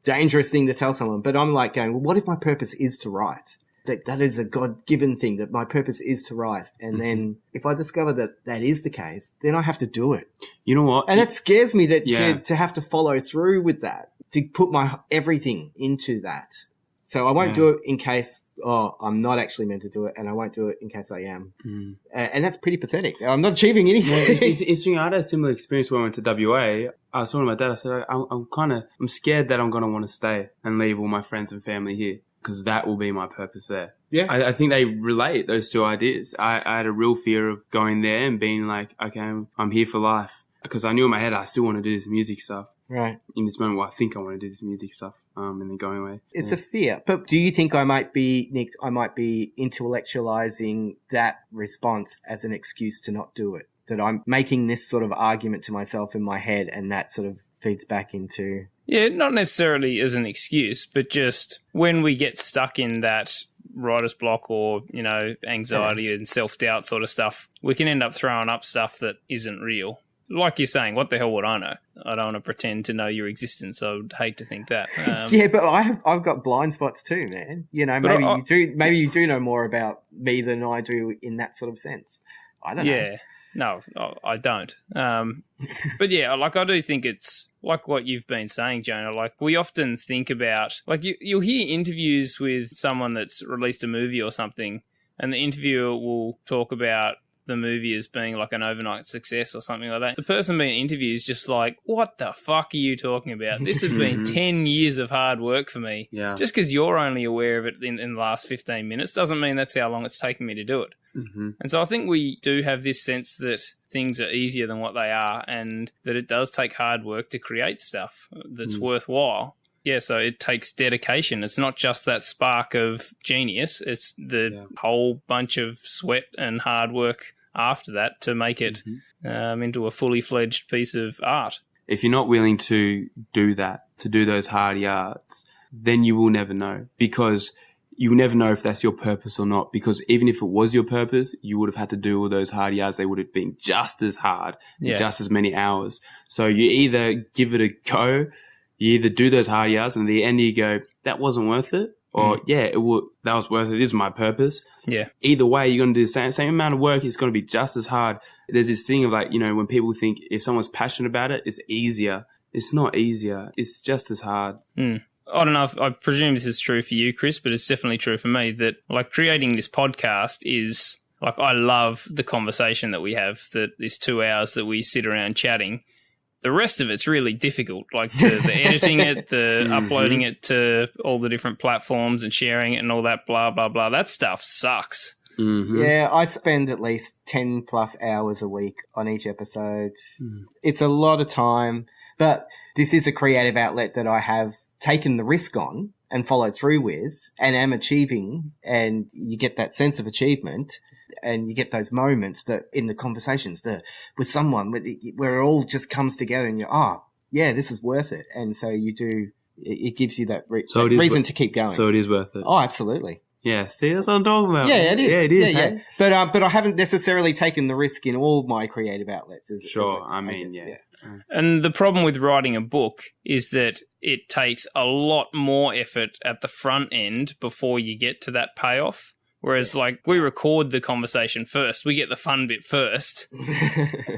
dangerous thing to tell someone, but I'm like going, well, what if my purpose is to write? That is a God-given thing, that my purpose is to write. And then if I discover that is the case, then I have to do it. You know what? And it scares me that to have to follow through with that, to put my everything into that. So I won't do it in case, I'm not actually meant to do it, and I won't do it in case I am. And that's pretty pathetic. I'm not achieving anything. I had a similar experience when I went to WA. I was talking to my dad. I said, I'm scared that I'm going to want to stay and leave all my friends and family here because that will be my purpose there. Yeah. I think they relate, those two ideas. I had a real fear of going there and being like, okay, I'm here for life. Because I knew in my head I still want to do this music stuff. Right. In this moment where I think I want to do this music stuff, and then going away. It's a fear. But do you think I might be intellectualizing that response as an excuse to not do it? That I'm making this sort of argument to myself in my head and that sort of feeds back into... Yeah, not necessarily as an excuse, but just when we get stuck in that writer's block or, anxiety and self-doubt sort of stuff, we can end up throwing up stuff that isn't real. Like you're saying, what the hell would I know? I don't want to pretend to know your existence. I would hate to think that. Yeah, but I've got blind spots too, man. Maybe you do know more about me than I do in that sort of sense. I don't know. Yeah, no, I don't. But yeah, like I do think it's like what you've been saying, Jonah. Like we often think about, like you'll hear interviews with someone that's released a movie or something, and the interviewer will talk about the movie as being like an overnight success or something like that. The person being interviewed is just like, what the fuck are you talking about? This has been 10 years of hard work for me. Yeah. Just because you're only aware of it in the last 15 minutes doesn't mean that's how long it's taken me to do it. And so I think we do have this sense that things are easier than what they are and that it does take hard work to create stuff that's worthwhile. Yeah, so it takes dedication. It's not just that spark of genius. It's the whole bunch of sweat and hard work after that to make it into a fully fledged piece of art. If you're not willing to do that, to do those hard yards, then you will never know, because you will never know if that's your purpose or not, because even if it was your purpose, you would have had to do all those hard yards. They would have been just as hard, just as many hours. So you either give it a go, you either do those hard yards and at the end you go, that wasn't worth it, or that was worth it. This is my purpose. Yeah. Either way, you're going to do the same amount of work. It's going to be just as hard. There's this thing of like, when people think if someone's passionate about it, it's easier. It's not easier. It's just as hard. I don't know if I presume this is true for you, Kris, but it's definitely true for me that like creating this podcast is like I love the conversation that we have, that this 2 hours that we sit around chatting. The rest of it's really difficult, like the editing it, the uploading it to all the different platforms and sharing it and all that blah, blah, blah. That stuff sucks. Mm-hmm. Yeah, I spend at least 10 plus hours a week on each episode. It's a lot of time, but this is a creative outlet that I have taken the risk on and followed through with and am achieving, and you get that sense of achievement and you get those moments that in the conversations that with someone where it all just comes together and you're, yeah, this is worth it. And so you do, it gives you that reason to keep going. So it is worth it. Oh, absolutely. Yeah, see, that's what I'm talking about. Yeah, it is. Yeah, it is. Yeah, hey? yeah. But I haven't necessarily taken the risk in all my creative outlets. Yeah. And the problem with writing a book is that it takes a lot more effort at the front end before you get to that payoff. Whereas, like, we record the conversation first. We get the fun bit first.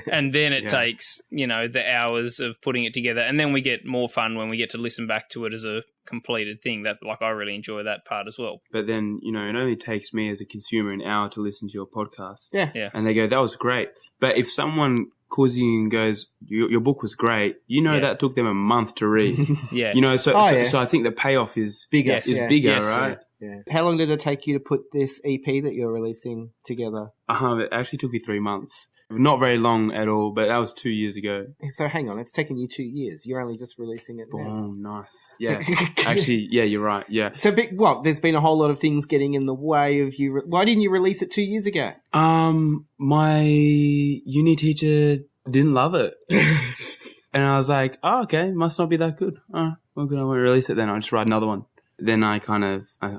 And then it takes, the hours of putting it together. And then we get more fun when we get to listen back to it as a completed thing. That, like, I really enjoy that part as well. But then, it only takes me as a consumer an hour to listen to your podcast. Yeah. And they go, that was great. But if someone calls you and goes, your book was great, that took them a month to read. Yeah. So I think the payoff is bigger. Bigger, right? Yeah. How long did it take you to put this EP that you're releasing together? It actually took me 3 months. Not very long at all, but that was 2 years ago. So hang on, it's taken you 2 years. You're only just releasing it now. Oh, nice. Yeah. Actually, yeah, you're right. Yeah. So, there's been a whole lot of things getting in the way of you. Why didn't you release it 2 years ago? My uni teacher didn't love it. And I was like, oh, okay, must not be that good. Oh, well, good, I won't release it then. I'll just write another one. Then I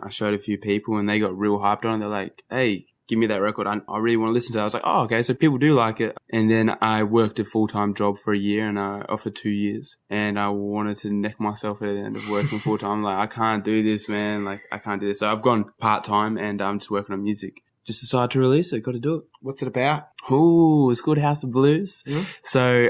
showed a few people and they got real hyped on it. They're like, hey, give me that record. I really want to listen to it. I was like, oh, okay, so people do like it. And then I worked a full-time job for a year and I offered 2 years. And I wanted to neck myself at the end of working full-time. Like, I can't do this, man. Like, I can't do this. So I've gone part-time and I'm just working on music. Just decided to release it. Got to do it. What's it about? Ooh, it's called House of Blues. Mm-hmm. So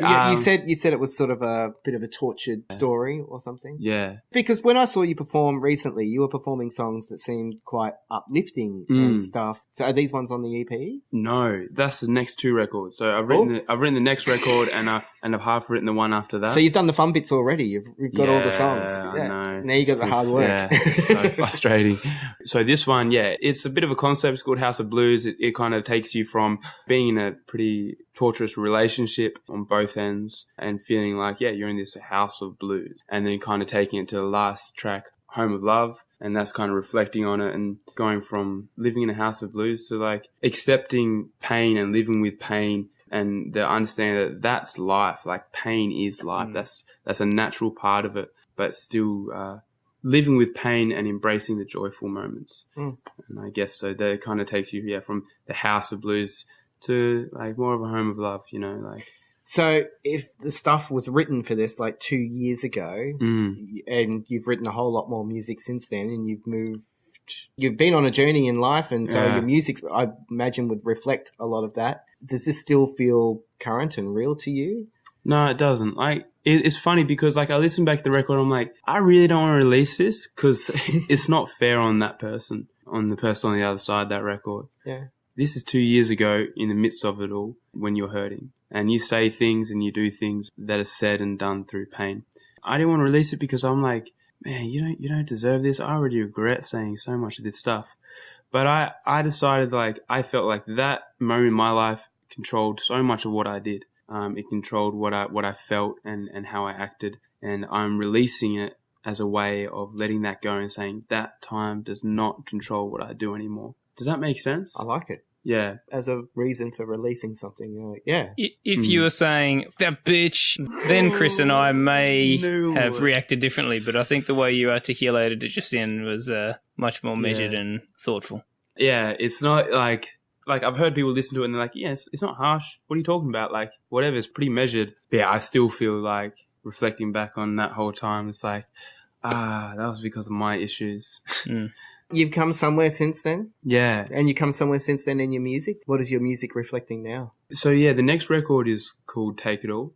you said it was sort of a bit of a tortured story or something. Yeah. Because when I saw you perform recently, you were performing songs that seemed quite uplifting and stuff. So are these ones on the EP? No, that's the next 2 records. So I've written the next record and I've half written the one after that. So you've done the fun bits already. You've got all the songs. Yeah, I know. Now you got the hard work. Yeah, it's so frustrating. So this one, it's a bit of a concept. It's called House of Blues. It kind of takes you from being in a pretty torturous relationship on both ends and feeling like, you're in this house of blues, and then kind of taking it to the last track, Home of Love. And that's kind of reflecting on it and going from living in a house of blues to like accepting pain and living with pain and the understanding that that's life. Like pain is life. That's a natural part of it, but still, living with pain and embracing the joyful moments. And I guess so that kind of takes you from the house of blues to like more of a home of love, like. So if the stuff was written for this like 2 years ago and you've written a whole lot more music since then and you've been on a journey in life, and so your music, I imagine, would reflect a lot of that. Does this still feel current and real to you? No, it doesn't. Like, it's funny because like I listen back to the record, I'm like, I really don't want to release this because it's not fair on that person, on the person on the other side of that record. Yeah. This is 2 years ago in the midst of it all when you're hurting and you say things and you do things that are said and done through pain. I didn't want to release it because I'm like, man, you don't deserve this. I already regret saying so much of this stuff. But I decided like, I felt like that moment in my life controlled so much of what I did. It controlled what I felt and how I acted. And I'm releasing it as a way of letting that go and saying that time does not control what I do anymore. Does that make sense? I like it. Yeah. As a reason for releasing something. Yeah. If you were saying, that bitch, then Kris and I may have reacted differently. But I think the way you articulated it just then was much more measured and thoughtful. Yeah, it's not like I've heard people listen to it and they're like, yeah, it's not harsh. What are you talking about? Like, whatever, it's pretty measured. But yeah, I still feel like reflecting back on that whole time, it's like, that was because of my issues. You've come somewhere since then? Yeah. And you come somewhere since then in your music? What is your music reflecting now? So yeah, the next record is called Take It All.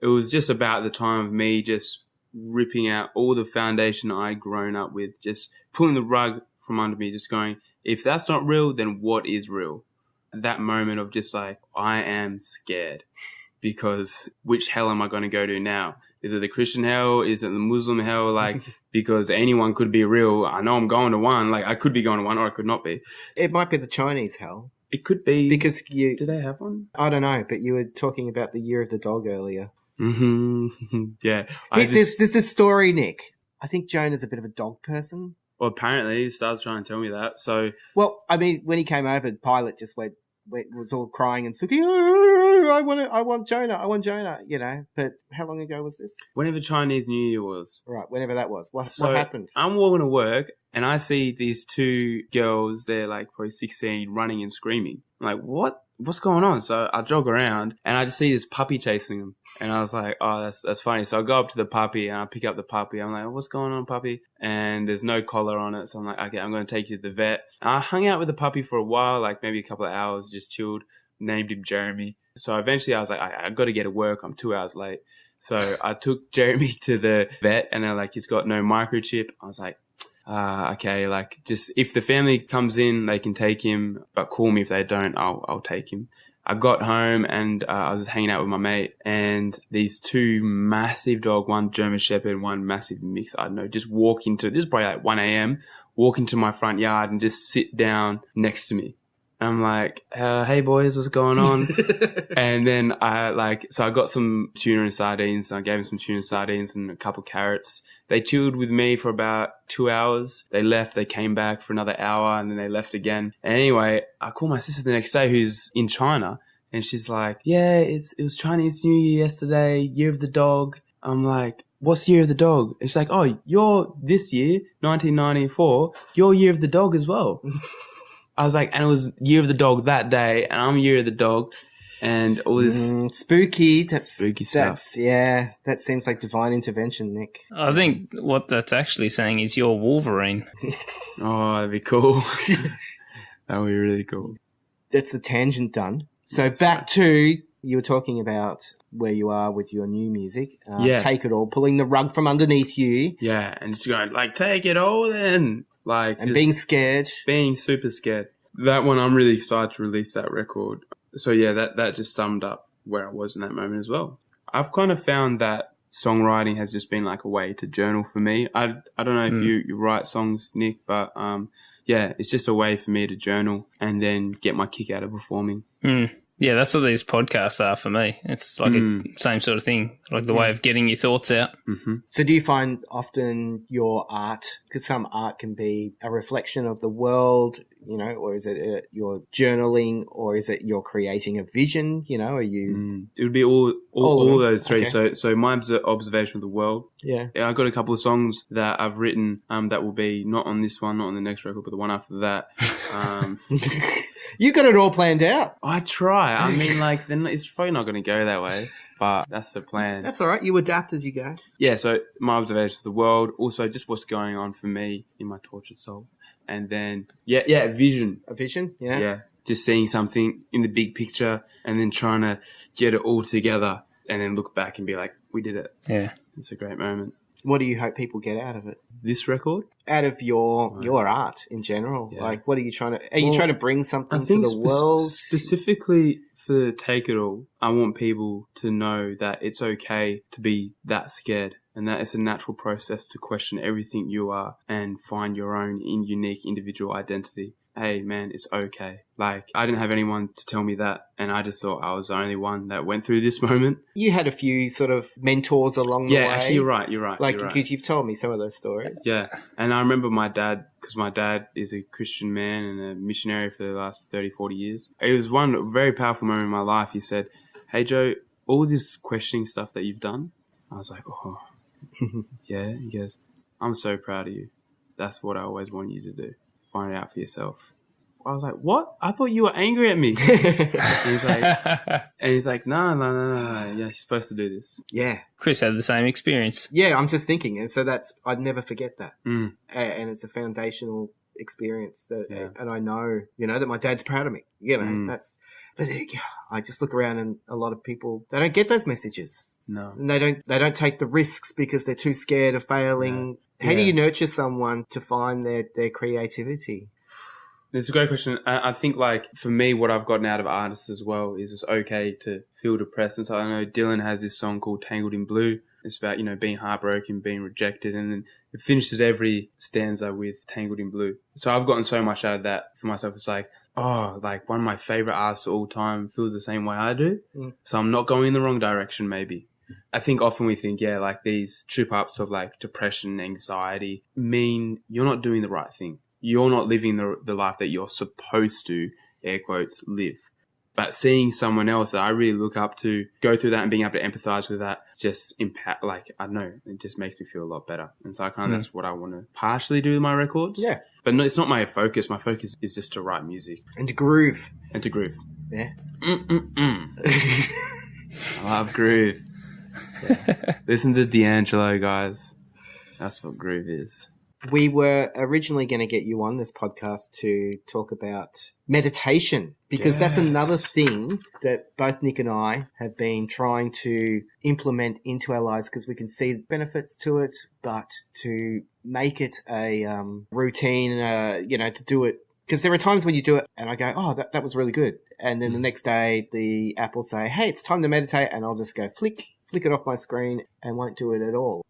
It was just about the time of me just ripping out all the foundation I'd grown up with, just pulling the rug from under me, just going, if that's not real, then what is real? That moment of just like, I am scared because which hell am I going to go to now? Is it the Christian hell? Is it the Muslim hell? Like, because anyone could be real. I know I'm going to one. Like, I could be going to one or I could not be. It might be the Chinese hell. It could be. Because do they have one? I don't know, but you were talking about the year of the dog earlier. Mm-hmm. Yeah. There's this story, Nick. I think Jonah's a bit of a dog person. Well, apparently, he starts trying to tell me that. So, well, I mean, when he came over, Pilot just was all crying and sooking. Oh, I want Jonah, you know. But how long ago was this? Whenever Chinese New Year was. Right, whenever that was. What happened? I'm walking to work and I see these two girls, they're like probably 16, running and screaming. I'm like, what's going on? So I jog around and I just see this puppy chasing them. And I was like, oh, that's funny. So I go up to the puppy and I pick up the puppy. I'm like, oh, what's going on, puppy? And there's no collar on it. So I'm like, okay, I'm going to take you to the vet. And I hung out with the puppy for a while, like maybe a couple of hours, just chilled, named him Jeremy. So eventually I was like, I got to get to work. I'm 2 hours late. So I took Jeremy to the vet and they're like, he's got no microchip. I was like, okay, like just if the family comes in, they can take him, but call me if they don't, I'll take him. I got home and I was hanging out with my mate and these two massive dog, one German Shepherd, one massive mix, I don't know, just walk into, this is probably like 1 a.m., walk into my front yard and just sit down next to me. I'm like, hey boys, what's going on? And then so I got some tuna and sardines. And I gave them some tuna and sardines and a couple of carrots. They chilled with me for about 2 hours. They left, they came back for another hour and then they left again. And anyway, I called my sister the next day who's in China and she's like, yeah, it was Chinese New Year yesterday, Year of the Dog. I'm like, what's Year of the Dog? And she's like, oh, you're this year, 1994, you're Year of the Dog as well. I was like, and it was Year of the Dog that day, and I'm Year of the Dog, and all this spooky. That's spooky stuff. That seems like divine intervention, Nick. I think what that's actually saying is you're Wolverine. Oh, that'd be cool. That would be really cool. That's the tangent done. So back to, you were talking about where you are with your new music. Take it all, pulling the rug from underneath you. Yeah, and just going, like, take it all then. Like, and being scared. Being super scared. That one, I'm really excited to release that record. So yeah, that just summed up where I was in that moment as well. I've kind of found that songwriting has just been like a way to journal for me. I don't know if you write songs, Nick, but yeah, it's just a way for me to journal and then get my kick out of performing. Yeah, that's what these podcasts are for me. It's like a same sort of thing, like the way of getting your thoughts out. Mm-hmm. So do you find often your art, because some art can be a reflection of the world, you know, or is it your journaling, or is it you're creating a vision, you know, are you... It would be all those three. Okay. So my observation of the world. Yeah. I've got a couple of songs that I've written that will be not on this one, not on the next record, but the one after that. You got it all planned out. I try. I mean, like, then it's probably not going to go that way, but that's the plan. That's all right. You adapt as you go. Yeah, so my observation of the world, also just what's going on for me in my tortured soul. And then, a vision. A vision? Yeah. Yeah, just seeing something in the big picture and then trying to get it all together and then look back and be like, we did it. Yeah. It's a great moment. What do you hope people get out of it? This record? Out of your art in general. Yeah. Like, what are you trying to... Are you trying to bring something to the world? Specifically for Take It All, I want people to know that it's okay to be that scared and that it's a natural process to question everything you are and find your own unique individual identity. Hey, man, it's okay. Like, I didn't have anyone to tell me that, and I just thought I was the only one that went through this moment. You had a few sort of mentors along the way. Yeah, actually, you're right. Like, because you've told me some of those stories. Yeah, and I remember my dad, because my dad is a Christian man and a missionary for the last 30, 40 years. It was one very powerful moment in my life. He said, hey, Joe, all this questioning stuff that you've done, I was like, oh, yeah. He goes, I'm so proud of you. That's what I always wanted you to do. Find it out for yourself. I was like, what? I thought you were angry at me. and he's like, no. Yeah, you're supposed to do this. Yeah. Kris had the same experience. Yeah, I'm just thinking. And so I'd never forget that. And it's a foundational experience that, and I know, that my dad's proud of me. But I just look around and a lot of people, they don't get those messages. No. And they don't take the risks because they're too scared of failing. Yeah. How do you nurture someone to find their creativity? It's a great question. I think, for me, what I've gotten out of artists as well is it's okay to feel depressed. And so I know Dylan has this song called Tangled in Blue. It's about, being heartbroken, being rejected. And then it finishes every stanza with Tangled in Blue. So I've gotten so much out of that for myself. It's one of my favorite artists of all time feels the same way I do. Mm. So I'm not going in the wrong direction, maybe. I think often we think, these trip-ups of depression, anxiety mean you're not doing the right thing. You're not living the life that you're supposed to, air quotes, live. But seeing someone else that I really look up to go through that and being able to empathize with that just impact, I don't know, it just makes me feel a lot better. And so that's what I want to partially do with my records. Yeah. But no, it's not my focus. My focus is just to write music. And to groove. Yeah. I love groove. Yeah. Listen to D'Angelo, guys. That's what groove is. We were originally going to get you on this podcast to talk about meditation because that's another thing that both Nick and I have been trying to implement into our lives because we can see the benefits to it, but to make it a routine, to do it. Because there are times when you do it and I go, oh, that was really good. And then the next day the app will say, hey, it's time to meditate. And I'll just go flick it off my screen and won't do it at all.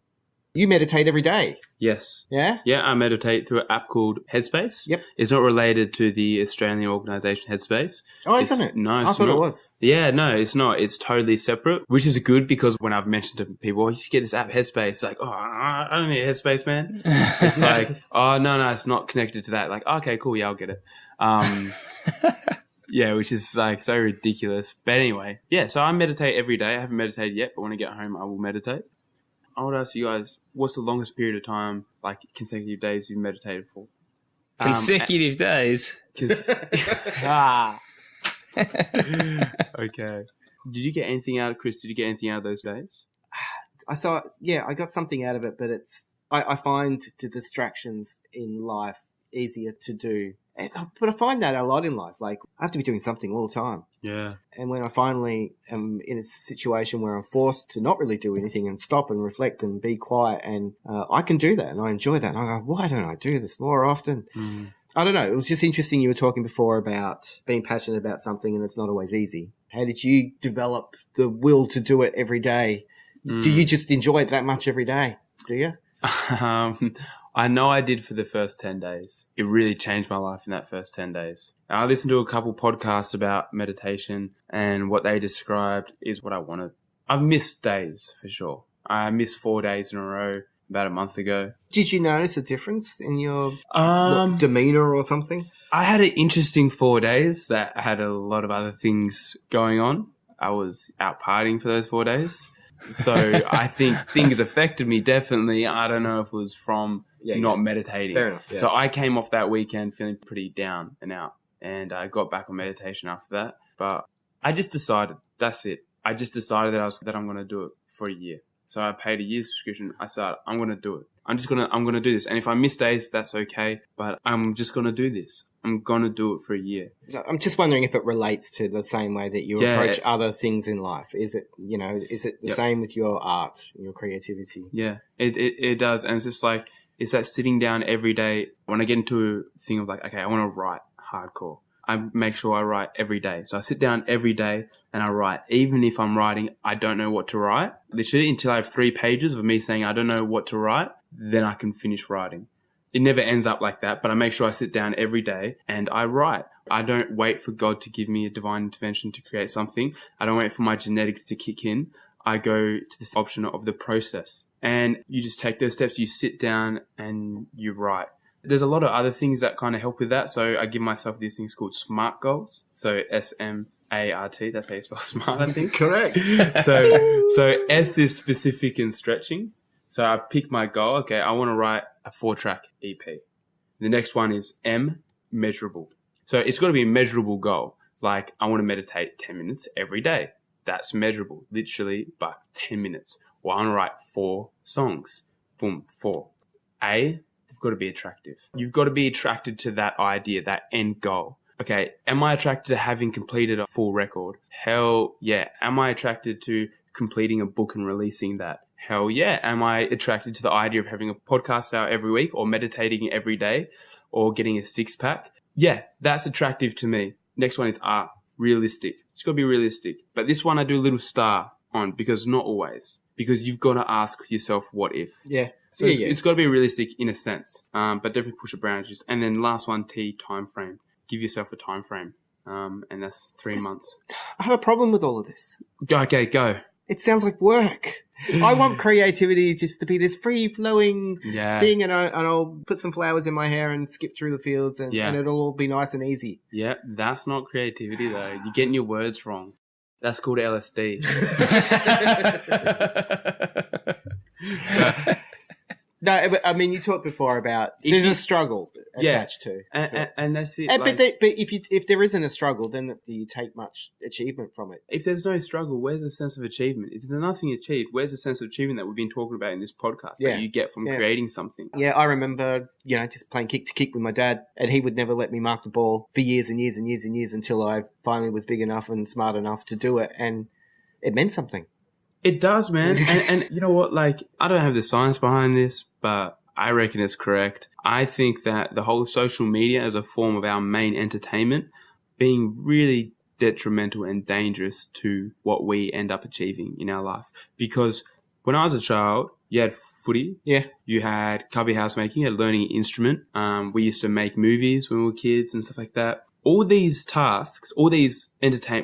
You meditate every day. Yes. Yeah? Yeah, I meditate through an app called Headspace. Yep. It's not related to the Australian organisation Headspace. Oh, isn't it? No, I thought it was. Yeah, no, it's not. It's totally separate, which is good because when I've mentioned to people, you should get this app Headspace, it's like, oh, I don't need Headspace, man. It's like, oh, no, it's not connected to that. Like, okay, cool, yeah, I'll get it. Yeah, which is so ridiculous. But anyway, so I meditate every day. I haven't meditated yet, but when I get home, I will meditate. I would ask you guys, what's the longest period of time, consecutive days you've meditated for? Consecutive days? Okay. Did you get anything out of Kris? Did you get anything out of those days? I got something out of it, but I find the distractions in life easier to do. But I find that a lot in life. I have to be doing something all the time. Yeah. And when I finally am in a situation where I'm forced to not really do anything and stop and reflect and be quiet, and I can do that and I enjoy that. And I go, why don't I do this more often? Mm. I don't know. It was just interesting. You were talking before about being passionate about something and it's not always easy. How did you develop the will to do it every day? Mm. Do you just enjoy it that much every day? Do you? I know I did for the first 10 days. It really changed my life in that first 10 days. I listened to a couple podcasts about meditation and what they described is what I wanted. I've missed days for sure. I missed 4 days in a row about a month ago. Did you notice a difference in your demeanor or something? I had an interesting 4 days that had a lot of other things going on. I was out partying for those 4 days. So I think things affected me definitely. I don't know if it was from not meditating. Fair enough. Yeah. So I came off that weekend feeling pretty down and out. And I got back on meditation after that. But I just decided, that's it. I just decided that I'm going to do it for a year. So I paid a year's subscription. I said, I'm going to do it. I'm going to do this. And if I miss days, that's okay. But I'm just going to do this. I'm going to do it for a year. I'm just wondering if it relates to the same way that you approach other things in life. Is it, is it the same with your art, your creativity? Yeah, it does. And it's just it's that sitting down every day. When I get into a thing of okay, I want to write hardcore. I make sure I write every day. So I sit down every day and I write. Even if I'm writing, I don't know what to write. Literally until I have 3 pages of me saying I don't know what to write, then I can finish writing. It never ends up like that, but I make sure I sit down every day and I write. I don't wait for God to give me a divine intervention to create something. I don't wait for my genetics to kick in. I go to this option of the process. And you just take those steps, you sit down and you write. There's a lot of other things that kind of help with that. So I give myself these things called SMART goals. So SMART, that's how you spell smart, I think. Correct. So S is specific and stretching. So I pick my goal. Okay, I want to write a 4-track EP. The next one is M, measurable. So it's got to be a measurable goal. I want to meditate 10 minutes every day. That's measurable, literally, but 10 minutes. Well, I want to write 4 songs. Boom, 4. A, the you've got to be attractive. You've got to be attracted to that idea, that end goal. Okay, am I attracted to having completed a full record? Hell yeah. Am I attracted to completing a book and releasing that? Hell yeah. Am I attracted to the idea of having a podcast out every week or meditating every day or getting a six-pack? Yeah, that's attractive to me. Next one is art. Realistic. It's got to be realistic. But this one I do a little star on because not always. Because you've got to ask yourself, what if? Yeah. So it's got to be realistic in a sense. But definitely push the boundaries. And then last one, time frame. Give yourself a time frame. And that's 3 months. I have a problem with all of this. Okay, go. It sounds like work. I want creativity just to be this free-flowing thing, and I'll put some flowers in my hair and skip through the fields, and it'll all be nice and easy. Yeah, that's not creativity, though. You're getting your words wrong. That's called LSD. No, but, I mean, you talked before about there's a struggle attached to. And that's it. But if there isn't a struggle, then do you take much achievement from it? If there's no struggle, where's the sense of achievement? If there's nothing achieved, where's the sense of achievement that we've been talking about in this podcast that you get from creating something? Yeah, I remember, just playing kick to kick with my dad, and he would never let me mark the ball for years and years and years and years until I finally was big enough and smart enough to do it, and it meant something. It does, man. and you know what? Like, I don't have the science behind this, but I reckon it's correct. I think that the whole social media as a form of our main entertainment being really detrimental and dangerous to what we end up achieving in our life. Because when I was a child, you had footy. Yeah. You had cubby house making, you had learning an instrument. We used to make movies when we were kids and stuff like that. All these tasks, all these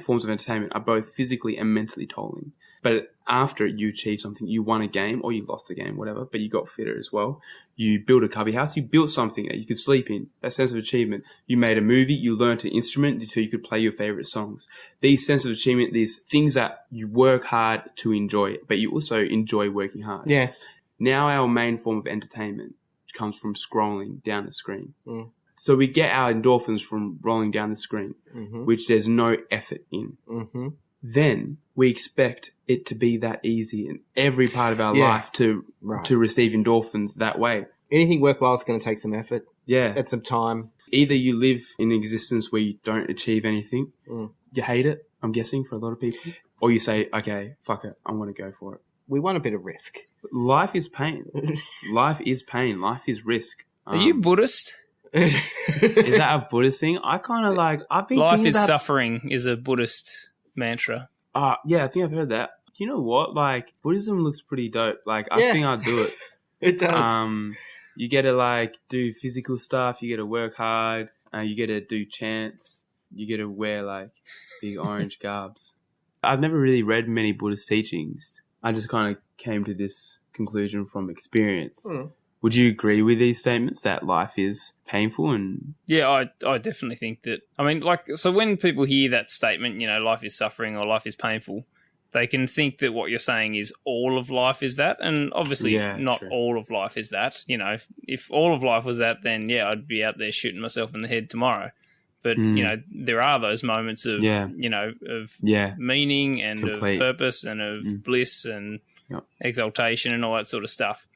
forms of entertainment are both physically and mentally tolling. But after you achieve something, you won a game or you lost a game, whatever, but you got fitter as well. You built a cubby house, you built something that you could sleep in, that sense of achievement. You made a movie, you learned an instrument so you could play your favorite songs. These sense of achievement, these things that you work hard to enjoy, but you also enjoy working hard. Yeah. Now our main form of entertainment comes from scrolling down the screen. Mm. So we get our endorphins from rolling down the screen, which there's no effort in. Mm-hmm. Then we expect it to be that easy in every part of our life to receive endorphins that way. Anything worthwhile is going to take some effort. Yeah. And some time. Either you live in an existence where you don't achieve anything, you hate it, I'm guessing, for a lot of people, or you say, okay, fuck it, I'm going to go for it. We want a bit of risk. Life is pain. Life is pain. Life is risk. Are you Buddhist? Is that a Buddhist thing? I kind of I've been Life is suffering is a Buddhist mantra. Yeah, I think I've heard that. You know what? Buddhism looks pretty dope. I think I'd do it. It does. You get to do physical stuff. You get to work hard. You get to do chants. You get to wear big orange garbs. I've never really read many Buddhist teachings. I just kind of came to this conclusion from experience. Would you agree with these statements that life is painful? And yeah, I definitely think that. I mean, so when people hear that statement, life is suffering or life is painful, they can think that what you're saying is all of life is that. And obviously not true. All of life is that. If all of life was that, then I'd be out there shooting myself in the head tomorrow. But, there are those moments of, meaning and of purpose and of bliss and exaltation and all that sort of stuff.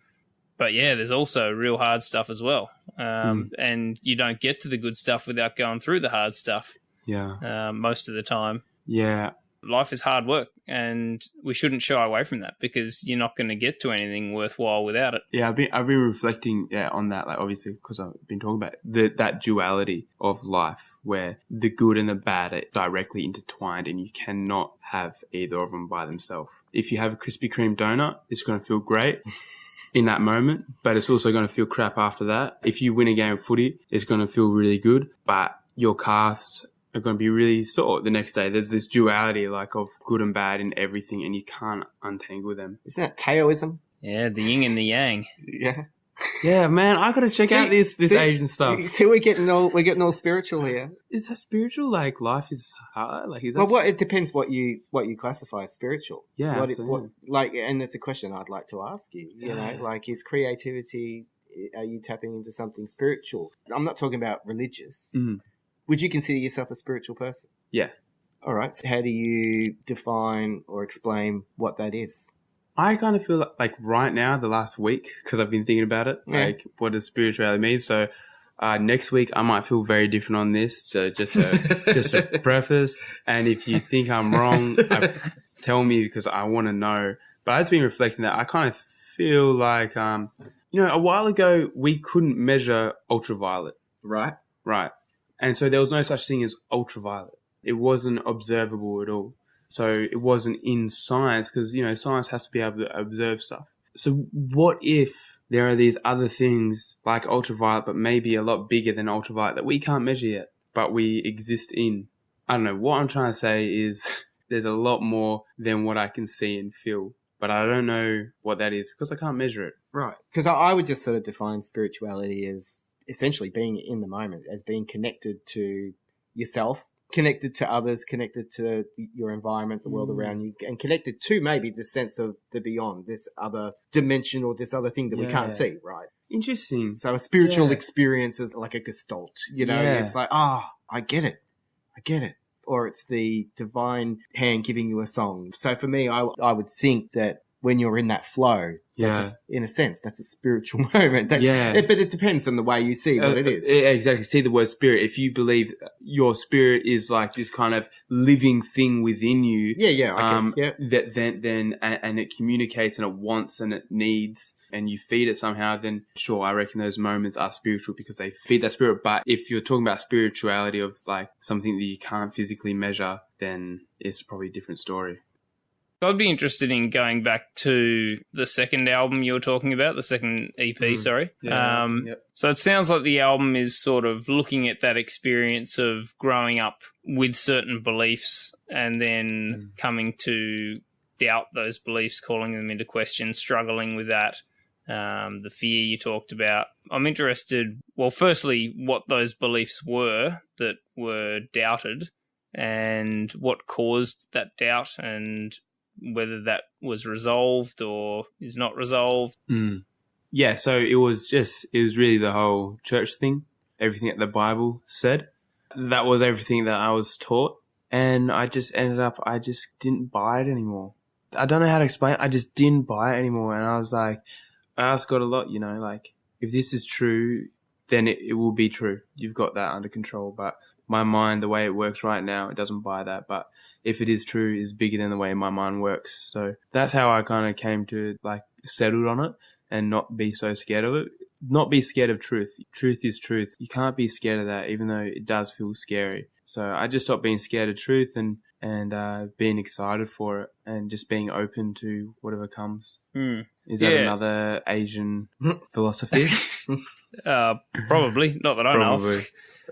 But there's also real hard stuff as well. And you don't get to the good stuff without going through the hard stuff. Yeah. Most of the time. Yeah. Life is hard work, and we shouldn't shy away from that because you're not going to get to anything worthwhile without it. Yeah, I've been reflecting on that, obviously, because I've been talking about that duality of life where the good and the bad are directly intertwined, and you cannot have either of them by themselves. If you have a Krispy Kreme donut, it's going to feel great in that moment, but it's also going to feel crap after that. If you win a game of footy, it's going to feel really good, but your calves are going to be really sore the next day. There's this duality of good and bad in everything, and you can't untangle them. Isn't that Taoism? Yeah, the yin and the yang. Yeah. Yeah, man, I gotta check out this Asian stuff. See, we're getting all spiritual here. Is that spiritual? Life is hard. Is that it depends what you classify as spiritual. Yeah, and it's a question I'd like to ask you. You know, is creativity? Are you tapping into something spiritual? I'm not talking about religious. Mm. Would you consider yourself a spiritual person? Yeah. All right. So how do you define or explain what that is? I kind of feel like right now, the last week, because I've been thinking about it, like what does spirituality mean? So next week I might feel very different on this. So just a preface. And if you think I'm wrong, tell me because I want to know. But I've been reflecting that I kind of feel like, a while ago we couldn't measure ultraviolet. Right. Right. And so there was no such thing as ultraviolet. It wasn't observable at all. So it wasn't in science because, science has to be able to observe stuff. So what if there are these other things like ultraviolet, but maybe a lot bigger than ultraviolet that we can't measure yet, but we exist in? I don't know. What I'm trying to say is there's a lot more than what I can see and feel, but I don't know what that is because I can't measure it. Right. Because I would just sort of define spirituality as essentially being in the moment, as being connected to yourself, connected to others, connected to your environment, the world around you, and connected to maybe the sense of the beyond, this other dimension or this other thing that we can't see, right? Interesting. So a spiritual experience is like a gestalt, it's like, I get it. Or it's the divine hand giving you a song. So for me, I would think that when you're in that flow, in a sense, that's a spiritual moment. But it depends on the way you see what it is. Exactly. See the word spirit. If you believe your spirit is like this kind of living thing within you, that then and it communicates and it wants and it needs, and you feed it somehow, then sure, I reckon those moments are spiritual because they feed that spirit. But if you're talking about spirituality of like something that you can't physically measure, then it's probably a different story. I'd be interested in going back to the second album you were talking about, the second EP, sorry. So it sounds like the album is sort of looking at that experience of growing up with certain beliefs and then coming to doubt those beliefs, calling them into question, struggling with that, the fear you talked about. I'm interested, well, firstly, what those beliefs were that were doubted and what caused that doubt and whether that was resolved or is not resolved. Yeah, so it was really the whole church thing, everything that the Bible said. That was everything that I was taught. And I just didn't buy it anymore. I don't know how to explain it. I just didn't buy it anymore. And I was like, I asked God a lot, like, if this is true, then it will be true. You've got that under control. But my mind, the way it works right now, it doesn't buy that. But if it is true, it's bigger than the way my mind works. So that's how I kind of came to like settled on it and not be so scared of it. Not be scared of truth. Truth is truth. You can't be scared of that, even though it does feel scary. So I just stopped being scared of truth and being excited for it and just being open to whatever comes. Is that another Asian philosophy? Probably. Not that I know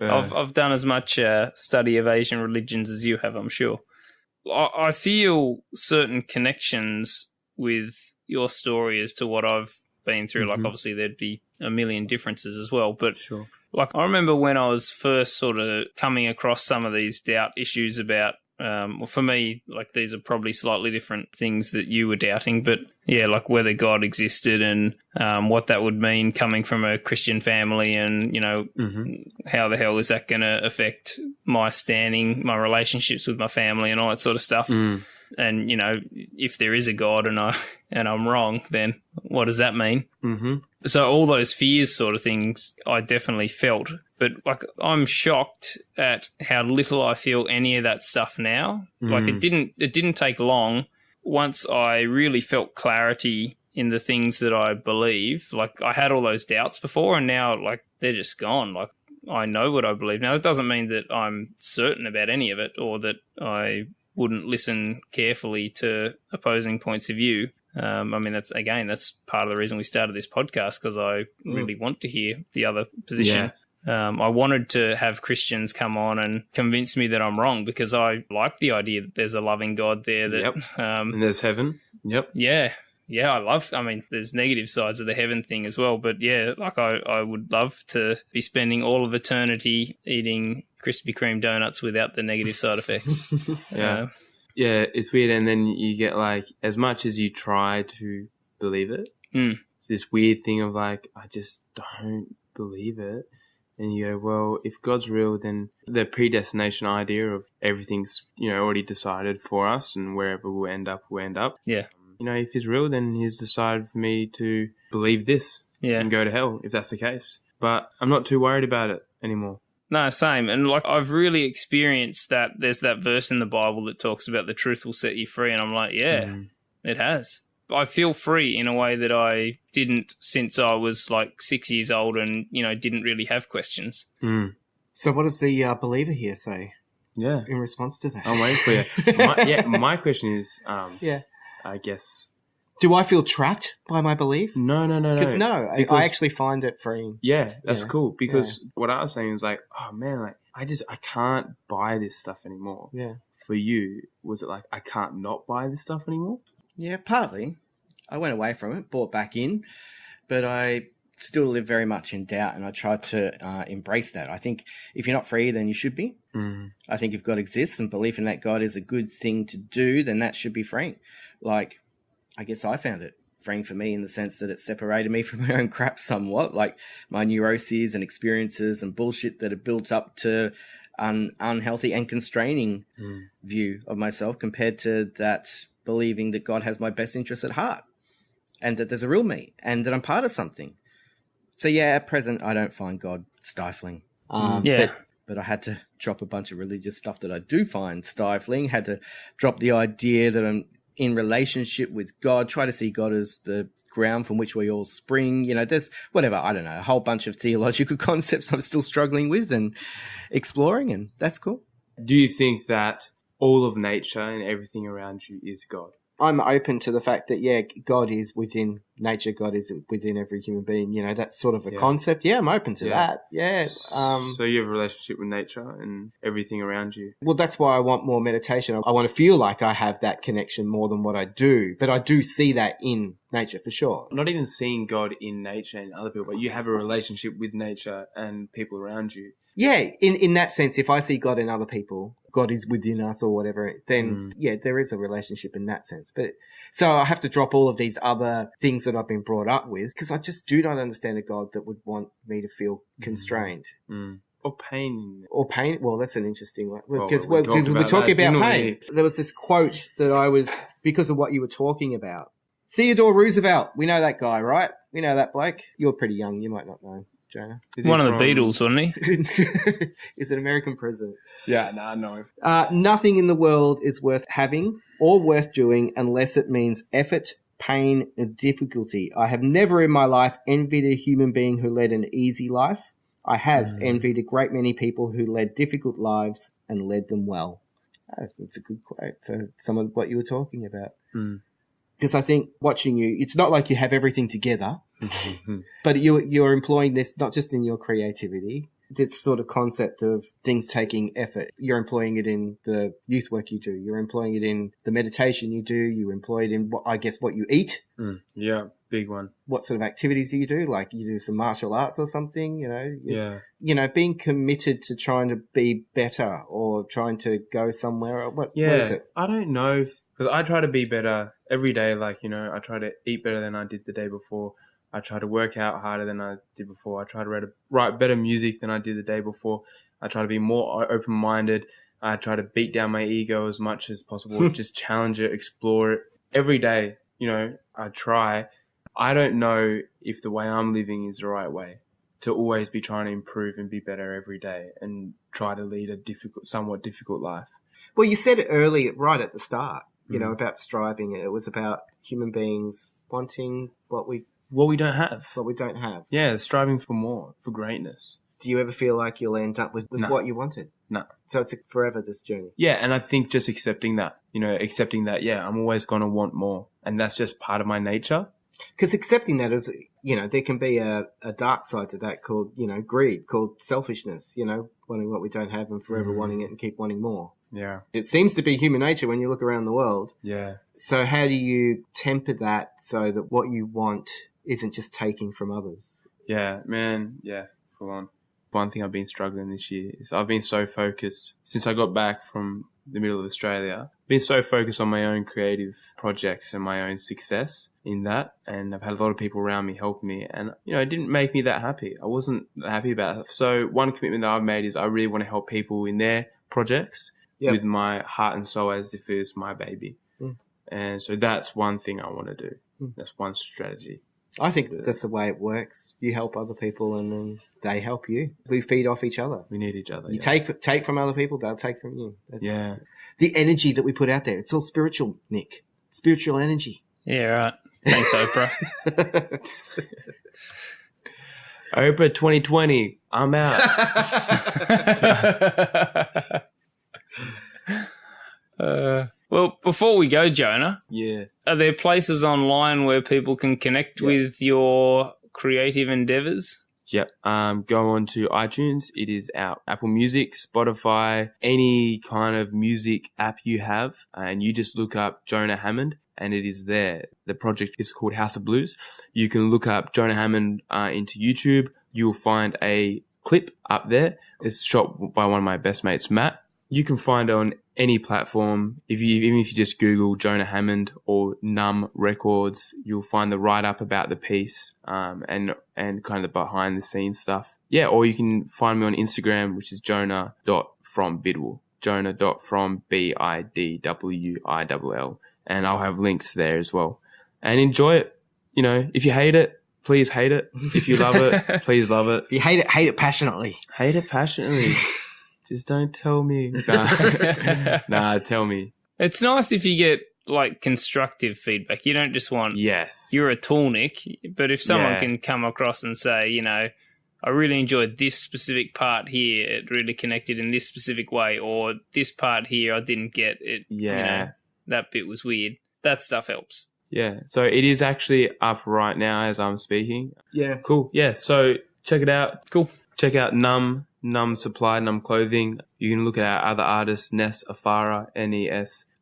of. I've done as much study of Asian religions as you have, I'm sure. I feel certain connections with your story as to what I've been through. Like, obviously, there'd be a million differences as well. But, like, I remember when I was first sort of coming across some of these doubt issues about, well, for me, like, these are probably slightly different things that you were doubting. But, yeah, like whether God existed and what that would mean coming from a Christian family and, how the hell is that going to affect my standing, my relationships with my family and all that sort of stuff. And, if there is a God and I'm wrong, then what does that mean? So all those fears sort of things I definitely felt. But, like, I'm shocked at how little I feel any of that stuff now. Like, it didn't take long. Once I really felt clarity in the things that I believe, like, I had all those doubts before and now, like, they're just gone. Like, I know what I believe. Now, that doesn't mean that I'm certain about any of it or that I wouldn't listen carefully to opposing points of view. I mean, that's part of the reason we started this podcast, because I really want to hear the other position. I wanted to have Christians come on and convince me that I'm wrong, because I like the idea that there's a loving God there. That and there's heaven. I mean, there's negative sides of the heaven thing as well. But yeah, like I would love to be spending all of eternity eating Krispy Kreme donuts without the negative side effects. Yeah, it's weird. And then you get like, as much as you try to believe it, it's this weird thing of like, I just don't believe it. And you go, well, if God's real, then the predestination idea of everything's, already decided for us and wherever we'll end up, we'll end up. Yeah. if he's real, then he's decided for me to believe this and go to hell if that's the case. But I'm not too worried about it anymore. No, same. And like I've really experienced that there's that verse in the Bible that talks about the truth will set you free. And I'm like, it has. I feel free in a way that I didn't since I was like 6 years old and, didn't really have questions. So what does the believer here say in response to that? I'm waiting for you. My question is, I guess... Do I feel trapped by my belief? No. Because I actually find it freeing. Yeah, that's cool. Because what I was saying is like, oh man, like I can't buy this stuff anymore. Yeah. For you, was it like I can't not buy this stuff anymore? Yeah, partly. I went away from it, bought back in, but I still live very much in doubt, and I tried to embrace that. I think if you're not free, then you should be. I think if God exists and belief in that God is a good thing to do, then that should be freeing. Like, I guess I found it freeing for me in the sense that it separated me from my own crap somewhat, like my neuroses and experiences and bullshit that had built up to an unhealthy and constraining view of myself compared to that believing that God has my best interests at heart and that there's a real me and that I'm part of something. So yeah, at present, I don't find God stifling. But I had to drop a bunch of religious stuff that I do find stifling, had to drop the idea that I'm in relationship with God, try to see God as the ground from which we all spring. There's whatever, I don't know, a whole bunch of theological concepts I'm still struggling with and exploring, and that's cool. Do you think that all of nature and everything around you is God? I'm open to the fact that, God is within nature. God is within every human being. That's sort of a concept. Yeah, I'm open to that. Yeah. So you have a relationship with nature and everything around you. Well, that's why I want more meditation. I want to feel like I have that connection more than what I do. But I do see that in nature for sure. Not even seeing God in nature and other people, but you have a relationship with nature and people around you. Yeah, in that sense, if I see God in other people, God is within us or whatever, then there is a relationship in that sense. But so I have to drop all of these other things that I've been brought up with because I just do not understand a God that would want me to feel constrained. Or pain. Well, that's an interesting one because we're talking about pain. There was this quote that I was, because of what you were talking about. Theodore Roosevelt, we know that guy, right? We know that bloke. You're pretty young, you might not know. Jonah. One of the Beatles, wasn't he? Is an American president. Yeah, no, I know. Nothing in the world is worth having or worth doing unless it means effort, pain, and difficulty. I have never in my life envied a human being who led an easy life. I have envied a great many people who led difficult lives and led them well. I think it's a good quote for some of what you were talking about. Because I think watching you, it's not like you have everything together, but you're employing this not just in your creativity, this sort of concept of things taking effort. You're employing it in the youth work you do. You're employing it in the meditation you do. You employ it in, what you eat. Yeah, big one. What sort of activities do you do? Like you do some martial arts or something, being committed to trying to be better or trying to go somewhere. Or what is it? I don't know because I try to be better every day. Like, I try to eat better than I did the day before. I try to work out harder than I did before. I try to write better music than I did the day before. I try to be more open-minded. I try to beat down my ego as much as possible. Just challenge it, explore it. Every day, I try. I don't know if the way I'm living is the right way to always be trying to improve and be better every day and try to lead a somewhat difficult life. Well, you said it earlier, right at the start, about striving. It was about human beings wanting what we don't have. What we don't have. Yeah, striving for more, for greatness. Do you ever feel like you'll end up with what you wanted? No. So it's forever, this journey. Yeah, and I think just accepting that, I'm always going to want more. And that's just part of my nature. Because accepting that is, there can be a dark side to that called, greed, called selfishness, wanting what we don't have and forever wanting it and keep wanting more. Yeah. It seems to be human nature when you look around the world. Yeah. So how do you temper that so that what you want isn't just taking from others? Yeah, man. Yeah, full on. One thing I've been struggling this year is I've been so focused since I got back from the middle of Australia. Been so focused on my own creative projects and my own success in that. And I've had a lot of people around me help me. And, it didn't make me that happy. I wasn't that happy about it. So one commitment that I've made is I really want to help people in their projects with my heart and soul as if it was my baby. And so that's one thing I want to do. That's one strategy. I think that's the way it works. You help other people and then they help you. We feed off each other. We need each other. You take from other people, they'll take from you. Yeah. The energy that we put out there, it's all spiritual, Nick. Spiritual energy. Yeah, right. Thanks, Oprah. Oprah 2020, I'm out. Well, before we go, Jonah, Yeah. are there places online where people can connect with your creative endeavours? Yep. Go on to iTunes. It is out. Apple Music, Spotify, any kind of music app you have, and you just look up Jonah Hammond, and it is there. The project is called House of Blues. You can look up Jonah Hammond into YouTube. You'll find a clip up there. It's shot by one of my best mates, Matt. You can find it on any platform. Even if you just Google Jonah Hammond or Numb Records, you'll find the write-up about the piece and kind of the behind-the-scenes stuff. Yeah, or you can find me on Instagram, which is jonah.frombidwell. jonah.frombidwill. And I'll have links there as well. And enjoy it. You know, if you hate it, please hate it. If you love it, please love it. If you hate it passionately. Hate it passionately. Just don't tell me. Nah, tell me. It's nice if you get like constructive feedback. You don't just want, Yes. you're a tool, Nick, but if someone Yeah. can come across and say, you know, I really enjoyed this specific part here, it really connected in this specific way, or this part here I didn't get it. Yeah. You know, that bit was weird. That stuff helps. Yeah. So it is actually up right now as I'm speaking. Yeah. Cool. Yeah. So check it out. Cool. Check out Numb Supply, Numb Clothing. You can look at our other artist, Ness Afara,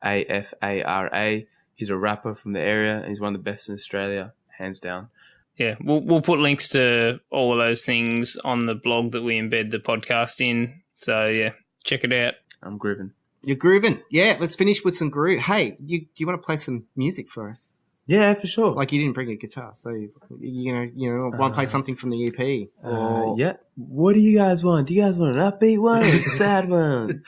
Nesafara. He's a rapper from the area and he's one of the best in Australia, hands down. Yeah, we'll put links to all of those things on the blog that we embed the podcast in. So, yeah, check it out. I'm grooving. You're grooving. Yeah, let's finish with some groove. Hey, you want to play some music for us? Yeah, for sure. Like you didn't bring a guitar, so you want to play something from the EP? Or yeah. What do you guys want? Do you guys want an upbeat one or a sad one?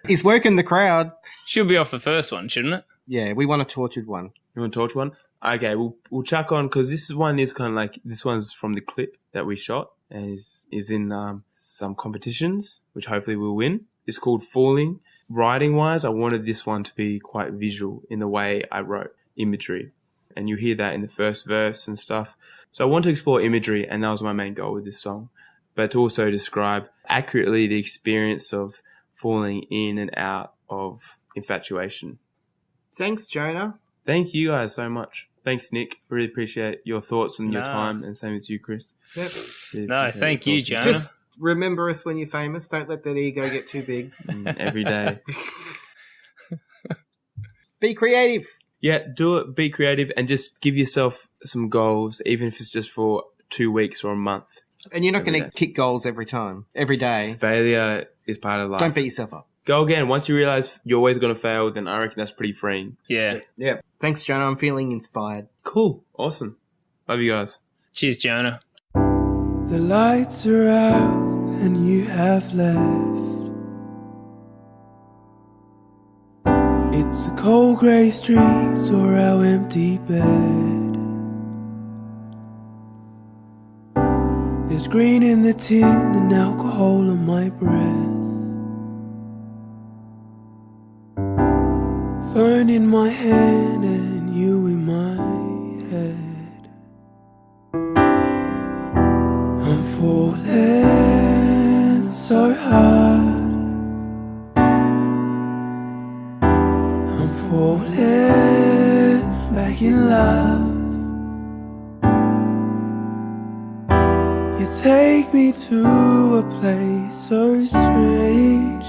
He's working the crowd. Should be off the first one, shouldn't it? Yeah, we want a tortured one. You want to torch one? Okay, we'll chuck on because this one is kind of like this one's from the clip that we shot and is in some competitions, which hopefully we'll win. It's called Falling. Writing wise, I wanted this one to be quite visual in the way I wrote imagery, and you hear that in the first verse and stuff. So I want to explore imagery, and that was my main goal with this song, but to also describe accurately the experience of falling in and out of infatuation. Thanks, Jonah. Thank you guys so much. Thanks, Nick. Really appreciate your thoughts and your Nah. time, and same as you, Chris. Yep. Really No, appreciate thank your you, thoughts. Jonah. Just remember us when you're famous. Don't let that ego get too big. Every day. Be creative. Yeah, do it. Be creative and just give yourself some goals, even if it's just for 2 weeks or a month. And you're not Every going to day. kick goals every time, every day. Failure is part of life. Don't beat yourself up. Go again. Once you realize you're always going to fail, then I reckon that's pretty freeing. Yeah. Yeah. Thanks, Jonah. I'm feeling inspired. Cool. Awesome. Love you guys. Cheers, Jonah. The lights are out and you have left. It's the cold grey streets or our empty bed. There's green in the tin and alcohol in my breath. Phone in my hand and you in my head. I'm falling so hard. I'm falling back in love. You take me to a place so strange.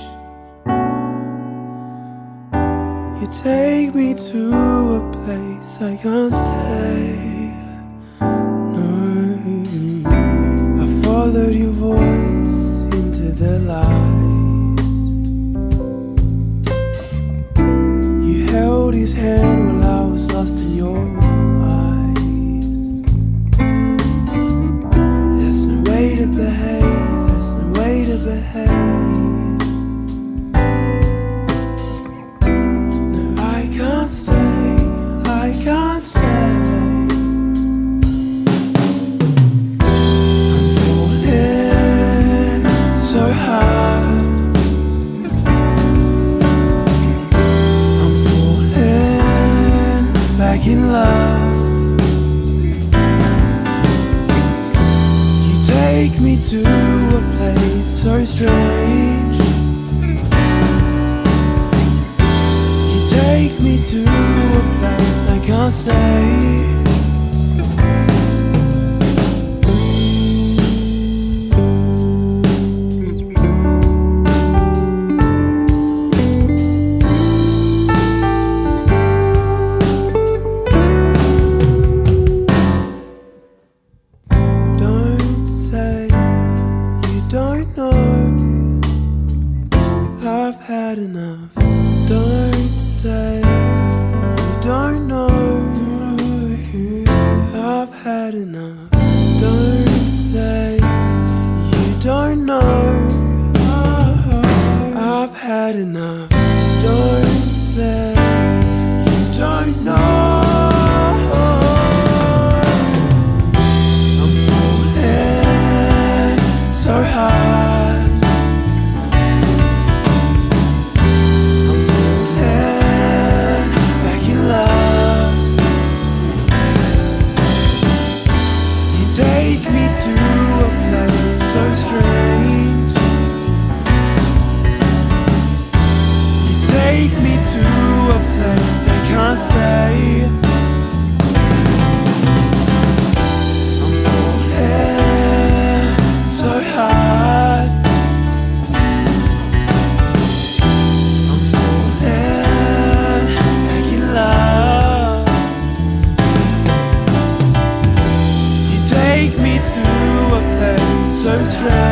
You take me to a place I can't stay. No, I followed your voice into the lies. You held his hand while I was lost in your eyes. There's no way to behave, there's no way to behave. No, I can't stay, in love. You take me to a place so strange. You take me to a place I can't stay. So strange.